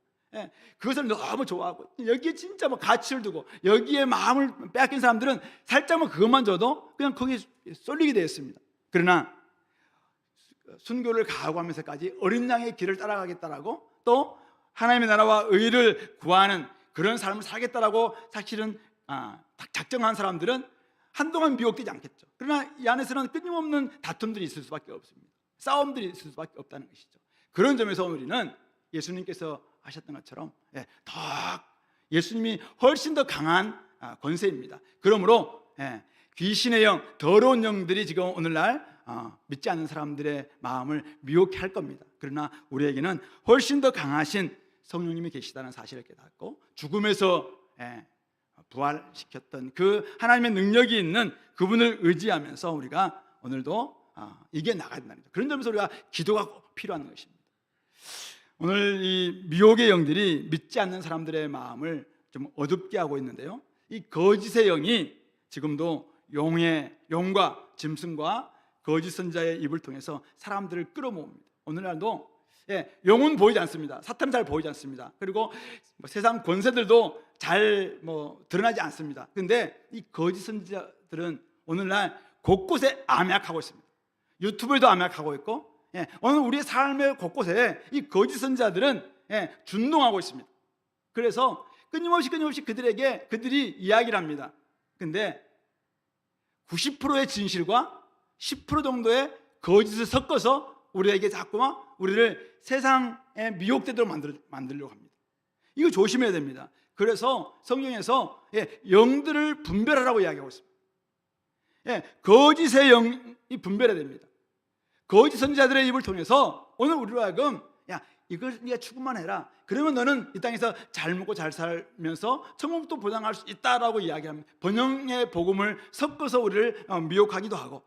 그것을 너무 좋아하고 여기에 진짜 뭐 가치를 두고 여기에 마음을 빼앗긴 사람들은 살짝만 그것만 줘도 그냥 거기에 쏠리게 되었습니다. 그러나 순교를 각오하면서까지 어린 양의 길을 따라가겠다라고 또 하나님의 나라와 의를 구하는 그런 삶을 살겠다라고 사실은 작정한 사람들은 한동안 미혹되지 않겠죠. 그러나 이 안에서는 끊임없는 다툼들이 있을 수밖에 없습니다. 싸움들이 있을 수밖에 없다는 것이죠. 그런 점에서 우리는 예수님께서 하셨던 것처럼 더 예수님이 훨씬 더 강한 권세입니다. 그러므로 귀신의 영, 더러운 영들이 지금 오늘날 믿지 않는 사람들의 마음을 미혹해 할 겁니다. 그러나 우리에게는 훨씬 더 강하신 성령님이 계시다는 사실을 깨닫고 죽음에서 부활시켰던 그 하나님의 능력이 있는 그분을 의지하면서 우리가 오늘도 이겨나가야 된다는 거죠. 그런 점에서 우리가 기도가 꼭 필요한 것입니다. 오늘 이 미혹의 영들이 믿지 않는 사람들의 마음을 좀 어둡게 하고 있는데요, 이 거짓의 영이 지금도 용과 짐승과 거짓 선자의 입을 통해서 사람들을 끌어모읍니다. 오늘날도 용은 보이지 않습니다. 사탄은 잘 보이지 않습니다. 그리고 세상 권세들도 잘 드러나지 않습니다. 그런데 이 거짓 선지자들은 오늘날 곳곳에 암약하고 있습니다. 유튜브에도 암약하고 있고, 오늘 우리의 삶의 곳곳에 이 거짓 선지자들은 준동하고 있습니다. 그래서 끊임없이 그들이 이야기를 합니다. 그런데 90%의 진실과 10% 정도의 거짓을 섞어서 우리에게 자꾸만 우리를 세상에 미혹되도록 만들려고 합니다. 이거 조심해야 됩니다. 그래서 성경에서 영들을 분별하라고 이야기하고 있습니다. 거짓의 영이 분별해야 됩니다. 거짓 선지자들의 입을 통해서 오늘 우리로 하여금 이걸 네가 추구만 해라. 그러면 너는 이 땅에서 잘 먹고 잘 살면서 천국도 보장할 수 있다라고 이야기합니다. 번영의 복음을 섞어서 우리를 미혹하기도 하고,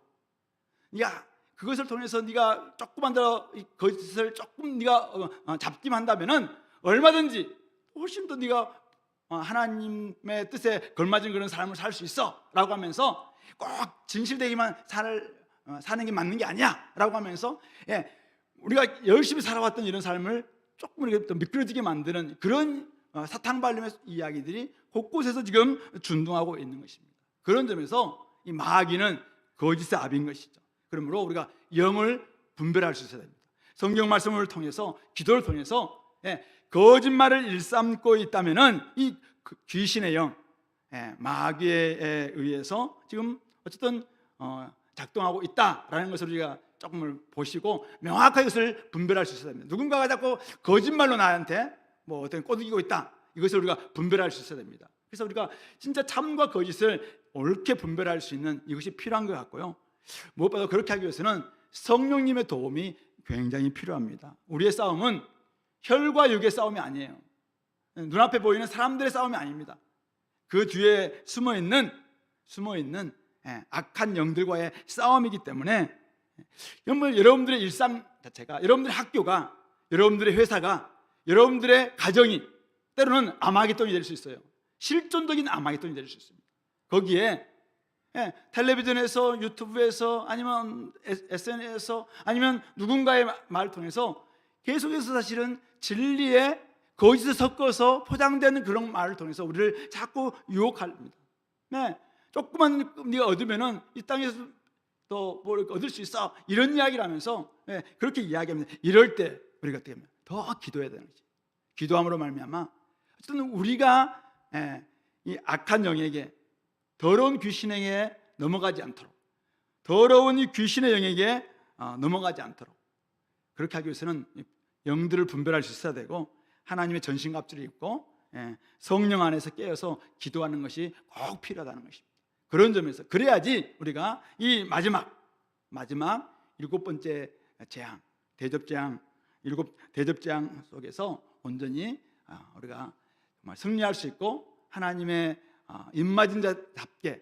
그것을 통해서 네가 조금만 더 거짓을 조금 네가 잡기만 한다면은 얼마든지 훨씬 더 네가 하나님의 뜻에 걸맞은 그런 삶을 살 수 있어라고 하면서 꼭 진실되기만 사는 게 맞는 게 아니야라고 하면서 우리가 열심히 살아왔던 이런 삶을 조금 이렇게 더 미끄러지게 만드는 그런 사탕발림의 이야기들이 곳곳에서 지금 준동하고 있는 것입니다. 그런 점에서 이 마귀는 거짓의 압인 것이죠. 그러므로 우리가 영을 분별할 수 있어야 됩니다. 성경 말씀을 통해서, 기도를 통해서 거짓말을 일삼고 있다면은 이 귀신의 영, 마귀에 의해서 지금 어쨌든 작동하고 있다라는 것을 우리가 조금을 보시고 명확하게 이것을 분별할 수 있어야 됩니다. 누군가가 자꾸 거짓말로 나한테 어떤 꼬드기고 있다, 이것을 우리가 분별할 수 있어야 됩니다. 그래서 우리가 진짜 참과 거짓을 옳게 분별할 수 있는 이것이 필요한 것 같고요, 무엇보다 그렇게 하기 위해서는 성령님의 도움이 굉장히 필요합니다. 우리의 싸움은 혈과 육의 싸움이 아니에요. 눈앞에 보이는 사람들의 싸움이 아닙니다. 그 뒤에 숨어있는 악한 영들과의 싸움이기 때문에 여러분들의 일상 자체가, 여러분들의 학교가, 여러분들의 회사가, 여러분들의 가정이 때로는 아마겟돈이 될 수 있어요. 실존적인 아마겟돈이 될 수 있습니다. 거기에 텔레비전에서, 유튜브에서, 아니면 SNS에서, 아니면 누군가의 말을 통해서 계속해서 사실은 진리에 거짓을 섞어서 포장되는 그런 말을 통해서 우리를 자꾸 유혹합니다. 조금만 네가 얻으면은 이 땅에서 또 뭘 얻을 수 있어, 이런 이야기를 하면서 그렇게 이야기합니다. 이럴 때 우리가 어떻게 하면 더 기도해야 되는 거지. 기도함으로 말미암아 어쨌든 우리가 이 악한 영에게, 더러운 귀신에게 넘어가지 않도록, 더러운 이 귀신의 영에게 넘어가지 않도록 그렇게 하기 위해서는 영들을 분별할 수 있어야 되고, 하나님의 전신갑주를 입고 성령 안에서 깨어서 기도하는 것이 꼭 필요하다는 것입니다. 그런 점에서 그래야지 우리가 이 마지막 7번째 재앙, 대접재앙, 7 대접재앙 속에서 온전히 우리가 정말 승리할 수 있고 하나님의 입맞은 자답게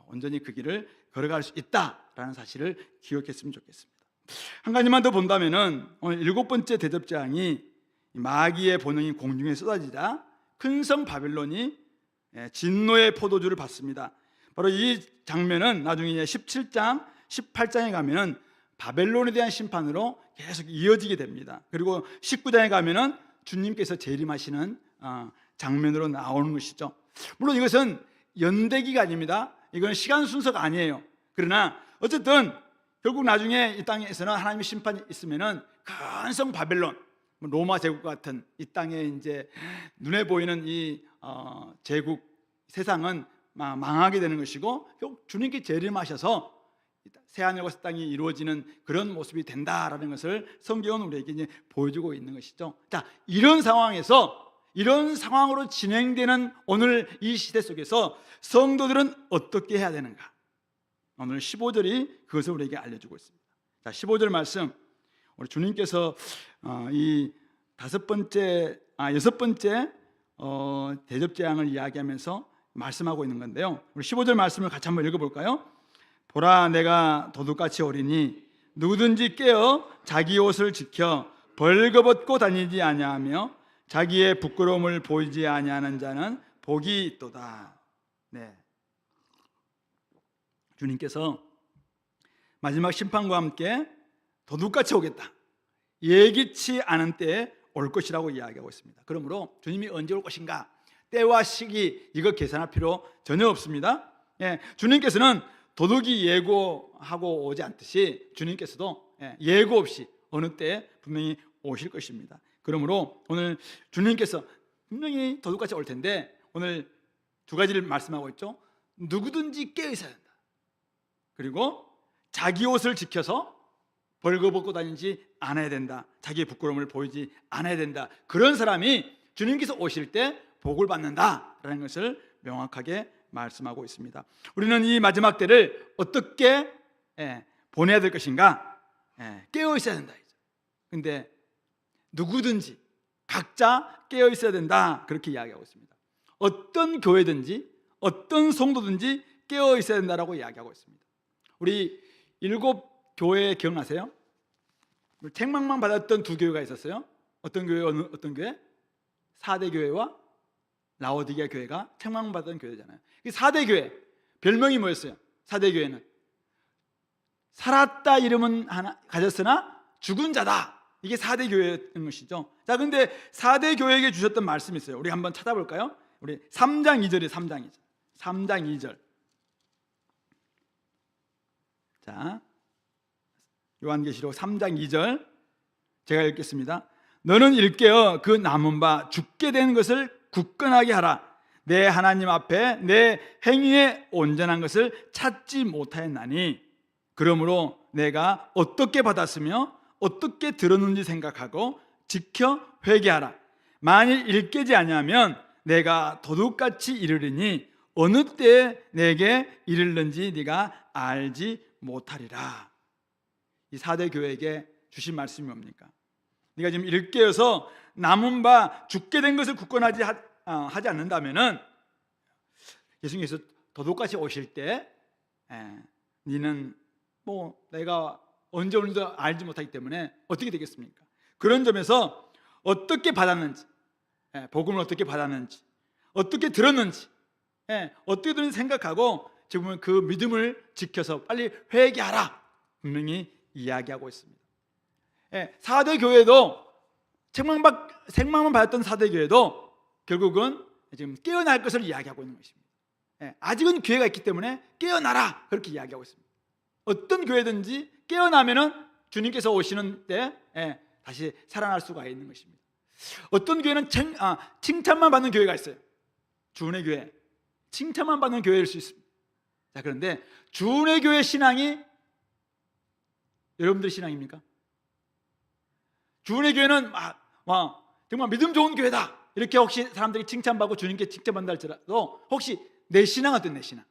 온전히 그 길을 걸어갈 수 있다라는 사실을 기억했으면 좋겠습니다. 한 가지만 더 본다면은 오늘 7번째 대접재앙이 마귀의 본능이 공중에 쏟아지자 큰 성 바벨론이 진노의 포도주를 받습니다. 바로 이 장면은 나중에 17장, 18장에 가면은 바벨론에 대한 심판으로 계속 이어지게 됩니다. 그리고 19장에 가면은 주님께서 재림하시는 장면으로 나오는 것이죠. 물론 이것은 연대기가 아닙니다. 이건 시간 순서가 아니에요. 그러나 어쨌든 결국 나중에 이 땅에서는 하나님의 심판이 있으면은 큰 성 바벨론, 로마 제국 같은 이 땅에 이제 눈에 보이는 이 제국 세상은 망하게 되는 것이고, 결국 주님께 재림하셔서 새하늘과 새 땅이 이루어지는 그런 모습이 된다라는 것을 성경은 우리에게 이제 보여주고 있는 것이죠. 자, 이런 상황에서, 이런 상황으로 진행되는 오늘 이 시대 속에서 성도들은 어떻게 해야 되는가? 오늘 15절이 그것을 우리에게 알려주고 있습니다. 자, 15절 말씀, 우리 주님께서 이 여섯 번째 대접재앙을 이야기하면서 말씀하고 있는 건데요. 우리 15절 말씀을 같이 한번 읽어볼까요? 보라, 내가 도둑같이 오리니 누구든지 깨어 자기 옷을 지켜 벌거벗고 다니지 아니하며 자기의 부끄러움을 보이지 아니하는 자는 복이 있도다. 네. 주님께서 마지막 심판과 함께 도둑같이 오겠다, 예기치 않은 때에 올 것이라고 이야기하고 있습니다. 그러므로 주님이 언제 올 것인가, 때와 시기, 이거 계산할 필요 전혀 없습니다. 주님께서는 도둑이 예고하고 오지 않듯이 주님께서도 예고 없이 어느 때에 분명히 오실 것입니다. 그러므로 오늘 주님께서 분명히 도둑같이 올 텐데 오늘 두 가지를 말씀하고 있죠. 누구든지 깨어 있어야 된다. 그리고 자기 옷을 지켜서 벌거벗고 다니지 않아야 된다. 자기의 부끄러움을 보이지 않아야 된다. 그런 사람이 주님께서 오실 때 복을 받는다라는 것을 명확하게 말씀하고 있습니다. 우리는 이 마지막 때를 어떻게 보내야 될 것인가? 깨어 있어야 된다. 근데 누구든지 각자 깨어 있어야 된다, 그렇게 이야기하고 있습니다. 어떤 교회든지 어떤 성도든지 깨어 있어야 된다라고 이야기하고 있습니다. 우리 7 교회 기억나세요? 책망만 받았던 2 교회가 있었어요. 어떤 교회, 어떤 교회? 4대 교회와 라오디게아 교회가 책망받은 교회잖아요. 이 4대 교회 별명이 뭐였어요? 4대 교회는 살았다 이름은 하나 가졌으나 죽은 자다. 이게 4대 교회인 것이죠. 자, 근데 4대 교회에게 주셨던 말씀이 있어요. 우리 한번 찾아볼까요? 우리 3장 2절이에요. 3장 2절. 3장 2절. 자, 요한계시록 3장 2절 제가 읽겠습니다. 너는 일깨어 그 남은 바 죽게 된 것을 굳건하게 하라. 내 하나님 앞에 내 행위에 온전한 것을 찾지 못하였나니 그러므로 내가 어떻게 받았으며 어떻게 들었는지 생각하고 지켜 회개하라. 만일 일깨지 아니하면 내가 도둑같이 이르리니 어느 때에 내게 이르는지 네가 알지 못하리라. 이 4대 교회에게 주신 말씀이 뭡니까? 네가 지금 일깨어서 남은 바 죽게 된 것을 굳건하지 하지 않는다면은 예수님께서 도둑같이 오실 때 너는 뭐 내가 언제 오는지 알지 못하기 때문에 어떻게 되겠습니까? 그런 점에서 어떻게 받았는지, 복음을 어떻게 받았는지, 어떻게 들었는지, 어떻게 들었는지 생각하고 지금은 그 믿음을 지켜서 빨리 회개하라, 분명히 이야기하고 있습니다. 4대 교회도 책망만 받았던 4대 교회도 결국은 지금 깨어날 것을 이야기하고 있는 것입니다. 아직은 기회가 있기 때문에 깨어나라, 그렇게 이야기하고 있습니다. 어떤 교회든지 깨어나면은 주님께서 오시는 때 다시 살아날 수가 있는 것입니다. 어떤 교회는 칭찬만 받는 교회가 있어요. 주은혜 교회, 칭찬만 받는 교회일 수 있습니다. 자, 그런데 주은혜 교회 신앙이 여러분들 신앙입니까? 주은혜 교회는 정말 믿음 좋은 교회다, 이렇게 혹시 사람들이 칭찬받고 주님께 칭찬받는다 할지라도 혹시 내 신앙은 어떤 내 신앙?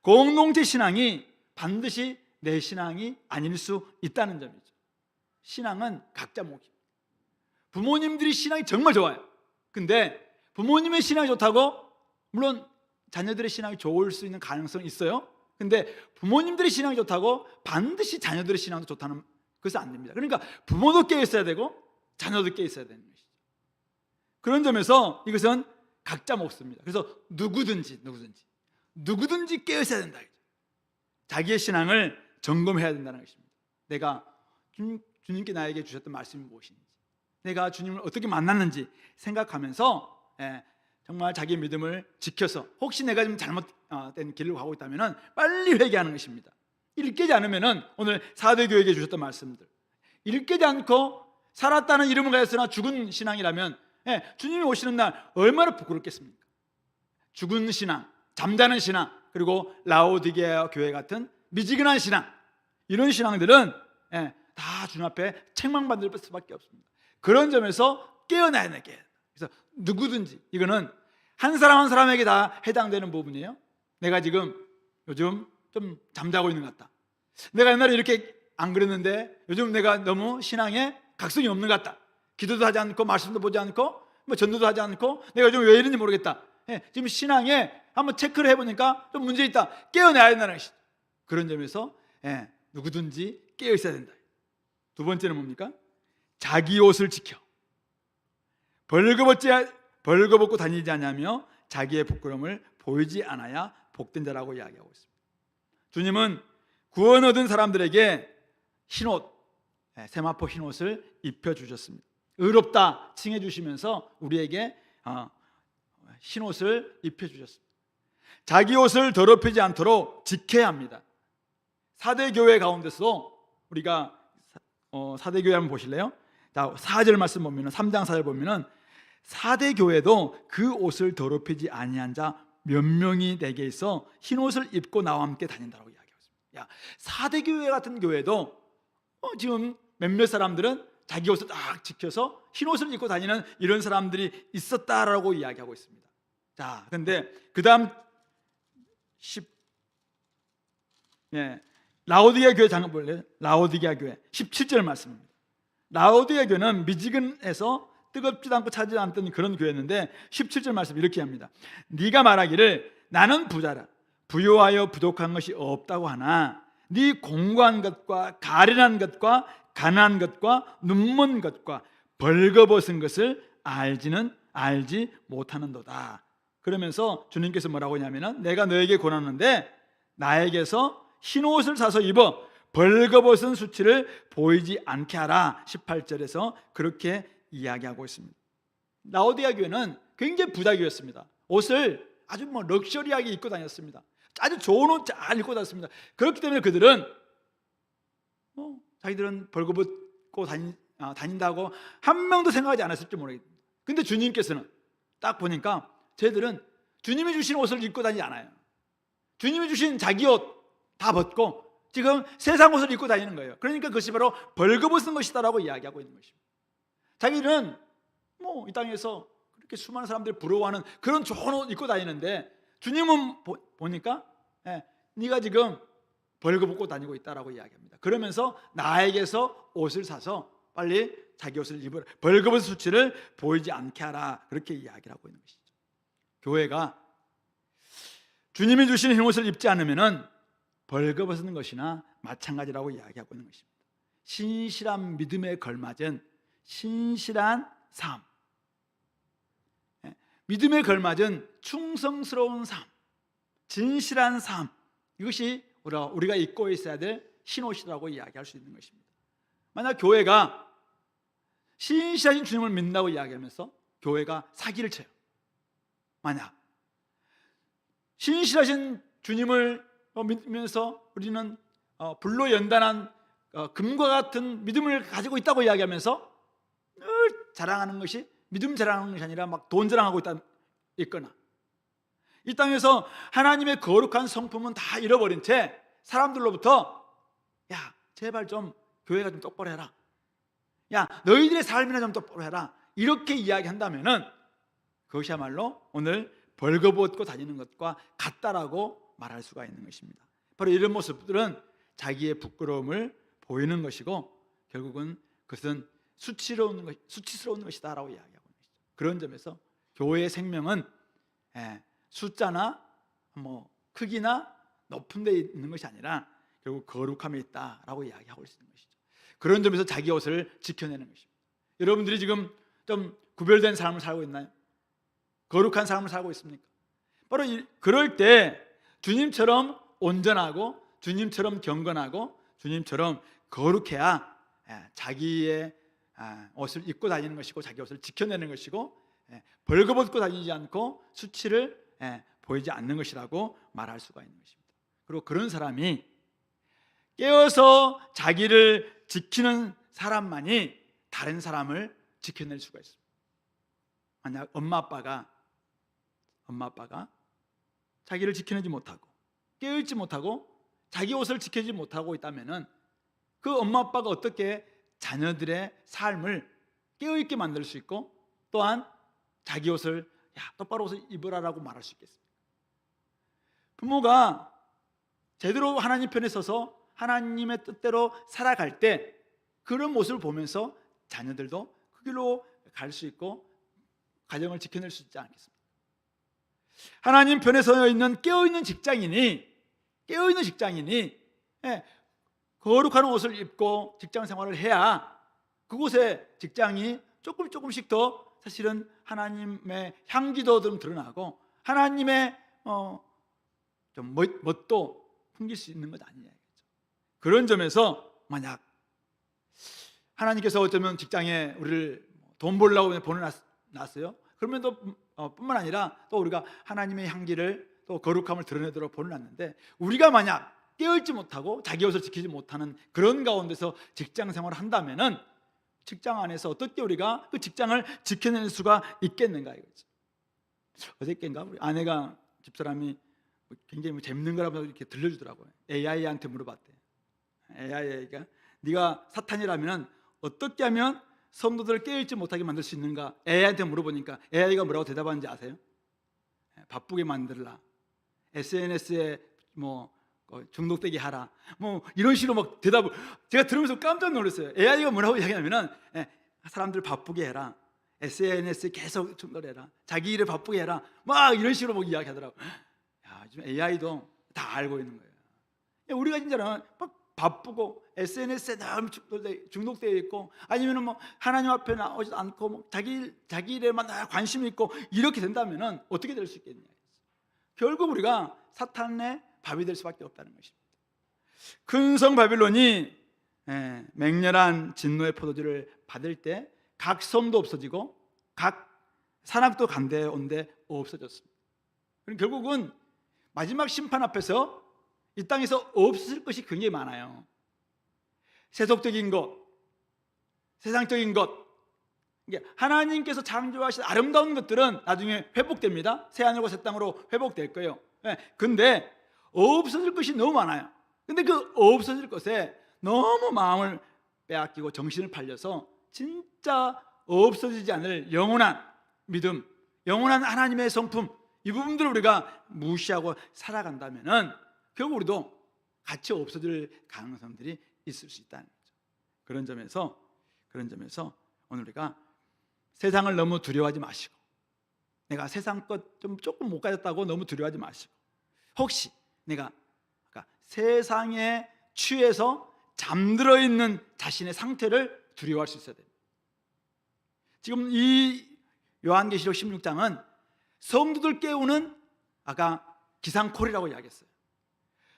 공동체 신앙이 반드시 내 신앙이 아닐 수 있다는 점이죠. 신앙은 각자 몫입니다. 부모님들이 신앙이 정말 좋아요. 근데 부모님의 신앙이 좋다고 물론 자녀들의 신앙이 좋을 수 있는 가능성이 있어요. 근데 부모님들의 신앙이 좋다고 반드시 자녀들의 신앙도 좋다는 것은 안 됩니다. 그러니까 부모도 깨어 있어야 되고 자녀도 깨어 있어야 되는 것이죠. 그런 점에서 이것은 각자 몫입니다. 그래서 누구든지 깨어 있어야 된다. 자기의 신앙을 점검해야 된다는 것입니다. 내가 주님께 나에게 주셨던 말씀이 무엇인지, 내가 주님을 어떻게 만났는지 생각하면서 정말 자기 믿음을 지켜서 혹시 내가 좀 잘못된 길로 가고 있다면 빨리 회개하는 것입니다. 일깨지 않으면 오늘 사대교회에게 주셨던 말씀들, 일깨지 않고 살았다는 이름을 가졌으나 죽은 신앙이라면 주님이 오시는 날 얼마나 부끄럽겠습니까? 죽은 신앙, 잠자는 신앙, 그리고 라오디게아 교회 같은 미지근한 신앙, 이런 신앙들은 다 주님 앞에 책망받을 수밖에 없습니다. 그런 점에서 깨어나야 돼요. 그래서 누구든지, 이거는 한 사람 한 사람에게 다 해당되는 부분이에요. 내가 지금 요즘 좀 잠자고 있는 것 같다. 내가 옛날에 이렇게 안 그랬는데 요즘 내가 너무 신앙에 각성이 없는 것 같다. 기도도 하지 않고 말씀도 보지 않고 전도도 하지 않고 내가 요즘 왜 이런지 모르겠다. 지금 신앙에 한번 체크를 해보니까 좀 문제 있다. 깨어나야 된다는 것이죠. 그런 점에서 누구든지 깨어 있어야 된다. 두 번째는 뭡니까? 자기 옷을 지켜 벌거벗고 다니지 않으며 자기의 부끄러움을 보이지 않아야 복된 자라고 이야기하고 있습니다. 주님은 구원 얻은 사람들에게 흰옷, 세마포 흰옷을 입혀주셨습니다. 의롭다 칭해 주시면서 우리에게 흰옷을 입혀주셨습니다. 자기 옷을 더럽히지 않도록 지켜야 합니다. 사대교회 가운데서 우리가 사대교회 한번 보실래요? 4절 말씀 보면 3장 4절 보면 사대교회도 그 옷을 더럽히지 아니한 자 몇 명이 내게 있어 흰옷을 입고 나와 함께 다닌다고 이야기하고 있습니다. 사대교회 같은 교회도 지금 몇몇 사람들은 자기 옷을 딱 지켜서 흰옷을 입고 다니는 이런 사람들이 있었다라고 이야기하고 있습니다. 자, 근데 그 다음 라오디게아 교회 잠깐 볼래요? 라오디게아 교회 17절 말씀입니다. 라오디게아 교회는 미지근해서 뜨겁지도 않고 차지도 않던 그런 교회였는데 17절 말씀 이렇게 합니다. 네가 말하기를 나는 부자라 부요하여 부족한 것이 없다고 하나 네 공고한 것과 가련한 것과 가난한 것과 눈먼 것과 벌거벗은 것을 알지 못하는도다. 그러면서 주님께서 뭐라고 하냐면 내가 너에게 권하는데 나에게서 흰옷을 사서 입어 벌거벗은 수치를 보이지 않게 하라. 18절에서 그렇게 이야기하고 있습니다. 라오디게아 교회는 굉장히 부자 교회였습니다. 옷을 아주 럭셔리하게 입고 다녔습니다. 아주 좋은 옷 잘 입고 다녔습니다. 그렇기 때문에 그들은 자기들은 벌거벗고 다닌다고 한 명도 생각하지 않았을지 모르겠습니다. 근데 주님께서는 딱 보니까 쟤들은 주님이 주신 옷을 입고 다니지 않아요. 주님이 주신 자기 옷 다 벗고 지금 세상 옷을 입고 다니는 거예요. 그러니까 그것이 바로 벌거벗은 것이다라고 이야기하고 있는 것입니다. 자기는 이 땅에서 그렇게 수많은 사람들이 부러워하는 그런 좋은 옷 입고 다니는데 주님은 보니까 네가 지금 벌거벗고 다니고 있다라고 이야기합니다. 그러면서 나에게서 옷을 사서 빨리 자기 옷을 입으라. 벌거벗은 수치를 보이지 않게 하라. 그렇게 이야기를 하고 있는 것이죠. 교회가 주님이 주신 흰 옷을 입지 않으면 벌거벗은 것이나 마찬가지라고 이야기하고 있는 것입니다. 신실한 믿음에 걸맞은 신실한 삶, 믿음에 걸맞은 충성스러운 삶, 진실한 삶, 이것이 우리가 입고 있어야 될 흰옷이라고 이야기할 수 있는 것입니다. 만약 교회가 신실하신 주님을 믿는다고 이야기하면서 교회가 사기를 쳐요. 만약 신실하신 주님을 믿으면서 우리는 불로 연단한 금과 같은 믿음을 가지고 있다고 이야기하면서 늘 자랑하는 것이 믿음 자랑하는 것이 아니라 막 돈 자랑하고 있거나 이 땅에서 하나님의 거룩한 성품은 다 잃어버린 채 사람들로부터 야 제발 좀 교회가 좀 똑바로 해라, 야 너희들의 삶이나 좀 똑바로 해라, 이렇게 이야기한다면은 그것이야말로 오늘 벌거벗고 다니는 것과 같다라고 말할 수가 있는 것입니다. 바로 이런 모습들은 자기의 부끄러움을 보이는 것이고 결국은 그것은 수치스러운 것이다라고 이야기하고 있는 것이죠. 그런 점에서 교회의 생명은 숫자나 크기나 높은 데 있는 것이 아니라 결국 거룩함에 있다라고 이야기하고 있는 것이죠. 그런 점에서 자기 옷을 지켜내는 것입니다. 여러분들이 지금 좀 구별된 삶을 살고 있나요? 거룩한 삶을 살고 있습니까? 바로 그럴 때 주님처럼 온전하고 주님처럼 경건하고 주님처럼 거룩해야 자기의 옷을 입고 다니는 것이고 자기 옷을 지켜내는 것이고 벌거벗고 다니지 않고 수치를 보이지 않는 것이라고 말할 수가 있는 것입니다. 그리고 그런 사람이 깨어서 자기를 지키는 사람만이 다른 사람을 지켜낼 수가 있습니다. 만약 엄마 아빠가 자기를 지켜내지 못하고 깨어있지 못하고 자기 옷을 지키지 못하고 있다면 그 엄마 아빠가 어떻게 자녀들의 삶을 깨어있게 만들 수 있고 또한 자기 옷을 똑바로 옷을 입으라라고 말할 수 있겠습니까? 부모가 제대로 하나님 편에 서서 하나님의 뜻대로 살아갈 때 그런 모습을 보면서 자녀들도 그 길로 갈 수 있고 가정을 지켜낼 수 있지 않겠습니까? 하나님 편에 서 있는 깨어있는 직장인이 거룩한 옷을 입고 직장 생활을 해야 그곳에 직장이 조금씩 더 사실은 하나님의 향기도 좀 드러나고 하나님의 좀 멋도 풍길 수 있는 것 아니냐. 그런 점에서 만약 하나님께서 어쩌면 직장에 우리를 돈 벌려고 보내놨어요. 그러면 또 뿐만 아니라 또 우리가 하나님의 향기를 또 거룩함을 드러내도록 보내놨는데 우리가 만약 깨어있지 못하고 자기 옷을 지키지 못하는 그런 가운데서 직장 생활을 한다면은 직장 안에서 어떻게 우리가 그 직장을 지켜낼 수가 있겠는가 이거죠. 어저께인가 우리 아내가 집사람이 굉장히 재밌는 거라고 이렇게 들려주더라고요. AI한테 물어봤대. AI가 네가 사탄이라면 어떻게 하면 성도들을 깨어있지 못하게 만들 수 있는가? AI한테 물어보니까 AI가 뭐라고 대답하는지 아세요? 바쁘게 만들라, SNS에 중독되게 하라, 이런 식으로 막 대답을 제가 들으면서 깜짝 놀랐어요. AI가 뭐라고 이야기하냐면은 사람들 바쁘게 해라, SNS에 계속 중독해라, 자기 일을 바쁘게 해라, 막 이런 식으로 막 이야기하더라고. 야, 지금 AI도 다 알고 있는 거예요. 우리가 진짜는 막 바쁘고 SNS에 너무 중독되어 있고 아니면은 하나님 앞에 나오지 않고 자기 일에만 관심이 있고 이렇게 된다면은 어떻게 될 수 있겠냐? 결국 우리가 사탄의 밥이 될 수밖에 없다는 것입니다. 큰 성 바빌론이 맹렬한 진노의 포도주를 받을 때 각 섬도 없어지고 각 산악도 간데온데 없어졌습니다. 그럼 결국은 마지막 심판 앞에서 이 땅에서 없을 것이 굉장히 많아요. 세속적인 것, 세상적인 것, 하나님께서 창조하신 아름다운 것들은 나중에 회복됩니다. 새하늘과 새 땅으로 회복될 거예요. 근데 없어질 것이 너무 많아요. 근데 그 없어질 것에 너무 마음을 빼앗기고 정신을 팔려서 진짜 없어지지 않을 영원한 믿음, 영원한 하나님의 성품, 이 부분들을 우리가 무시하고 살아간다면은 결국 우리도 같이 없어질 가능성들이 있을 수 있다는 거죠. 그런 점에서 오늘 우리가 세상을 너무 두려워하지 마시고, 내가 세상 것 조금 못 가졌다고 너무 두려워하지 마시고, 혹시 내가 세상에 취해서 잠들어 있는 자신의 상태를 두려워할 수 있어야 됩니다. 지금 이 요한계시록 16장은 성도들 깨우는 아까 기상콜이라고 이야기했어요.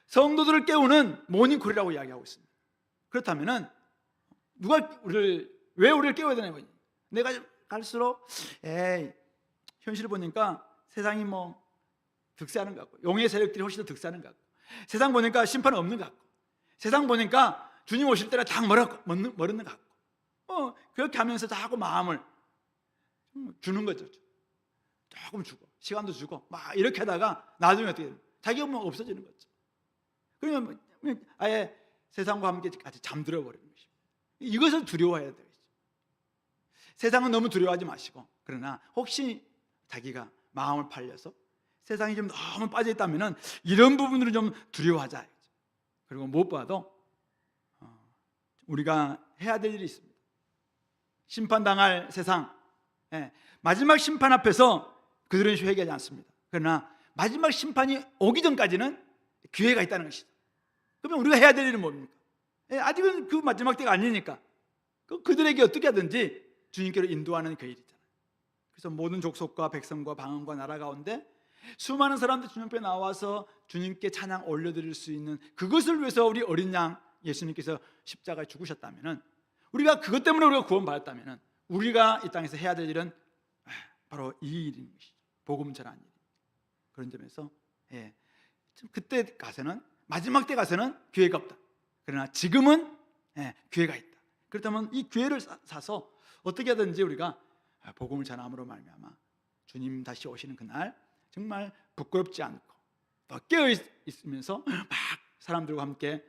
성도들을 깨우는 모닝콜이라고 이야기하고 있습니다. 그렇다면은 왜 우리를 깨워야 되냐고요. 내가 갈수록 현실을 보니까 세상이 득세하는 것 같고, 용의 세력들이 훨씬 더 득세하는 것 같고, 세상 보니까 심판은 없는 것 같고, 세상 보니까 주님 오실 때는 다 멀었는 것 같고, 그렇게 하면서 자꾸 마음을 주는 거죠. 조금 주고 시간도 주고 막 이렇게 하다가 나중에 어떻게 돼요? 자기가 없어지는 거죠. 그러면 아예 세상과 함께 같이 잠들어 버리는 것입니다. 이것을 두려워해야 되죠. 세상은 너무 두려워하지 마시고, 그러나 혹시 자기가 마음을 팔려서 세상이 좀 너무 빠져 있다면은 이런 부분들을 좀 두려워하자. 그리고 무엇보다도 우리가 해야 될 일이 있습니다. 심판당할 세상, 마지막 심판 앞에서 그들은 회개하지 않습니다. 그러나 마지막 심판이 오기 전까지는 기회가 있다는 것이죠. 그러면 우리가 해야 될 일은 뭡니까? 아직은 그 마지막 때가 아니니까 그들에게 어떻게 하든지 주님께로 인도하는 그 일이잖아요. 그래서 모든 족속과 백성과 방언과 나라 가운데 수많은 사람들 주님 앞에 나와서 주님께 찬양 올려드릴 수 있는 그것을 위해서 우리 어린 양 예수님께서 십자가에 죽으셨다면 우리가 그것 때문에 우리가 구원받았다면 우리가 이 땅에서 해야 될 일은 바로 이 일인 것이죠. 복음 전하는 일. 그런 점에서 그때 가서는, 마지막 때 가서는 기회가 없다. 그러나 지금은 기회가 있다. 그렇다면 이 기회를 사서 어떻게 하든지 우리가 복음을 전함으로 말미암아 주님 다시 오시는 그날 정말 부끄럽지 않고 또 깨어 있으면서 막 사람들과 함께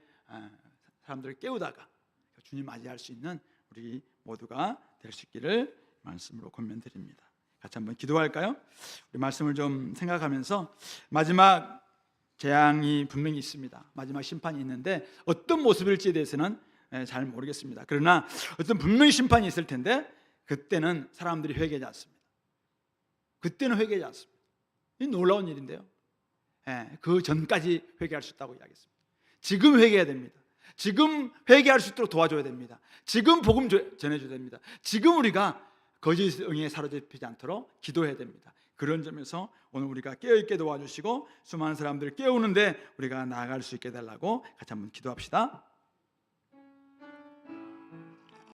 사람들을 깨우다가 주님 맞이할 수 있는 우리 모두가 될 수 있기를 말씀으로 권면드립니다. 같이 한번 기도할까요? 우리 말씀을 좀 생각하면서 마지막 재앙이 분명히 있습니다. 마지막 심판이 있는데 어떤 모습일지에 대해서는 잘 모르겠습니다. 그러나 어떤 분명히 심판이 있을 텐데 그때는 사람들이 회개하지 않습니다. 그때는 회개하지 않습니다. 이 놀라운 일인데요. 그 전까지 회개할 수 있다고 이야기했습니다. 지금 회개해야 됩니다. 지금 회개할 수 있도록 도와줘야 됩니다. 지금 복음 전해줘야 됩니다. 지금 우리가 거짓 응에 사로잡히지 않도록 기도해야 됩니다. 그런 점에서 오늘 우리가 깨어있게 도와주시고 수많은 사람들을 깨우는데 우리가 나아갈 수 있게 해달라고 같이 한번 기도합시다.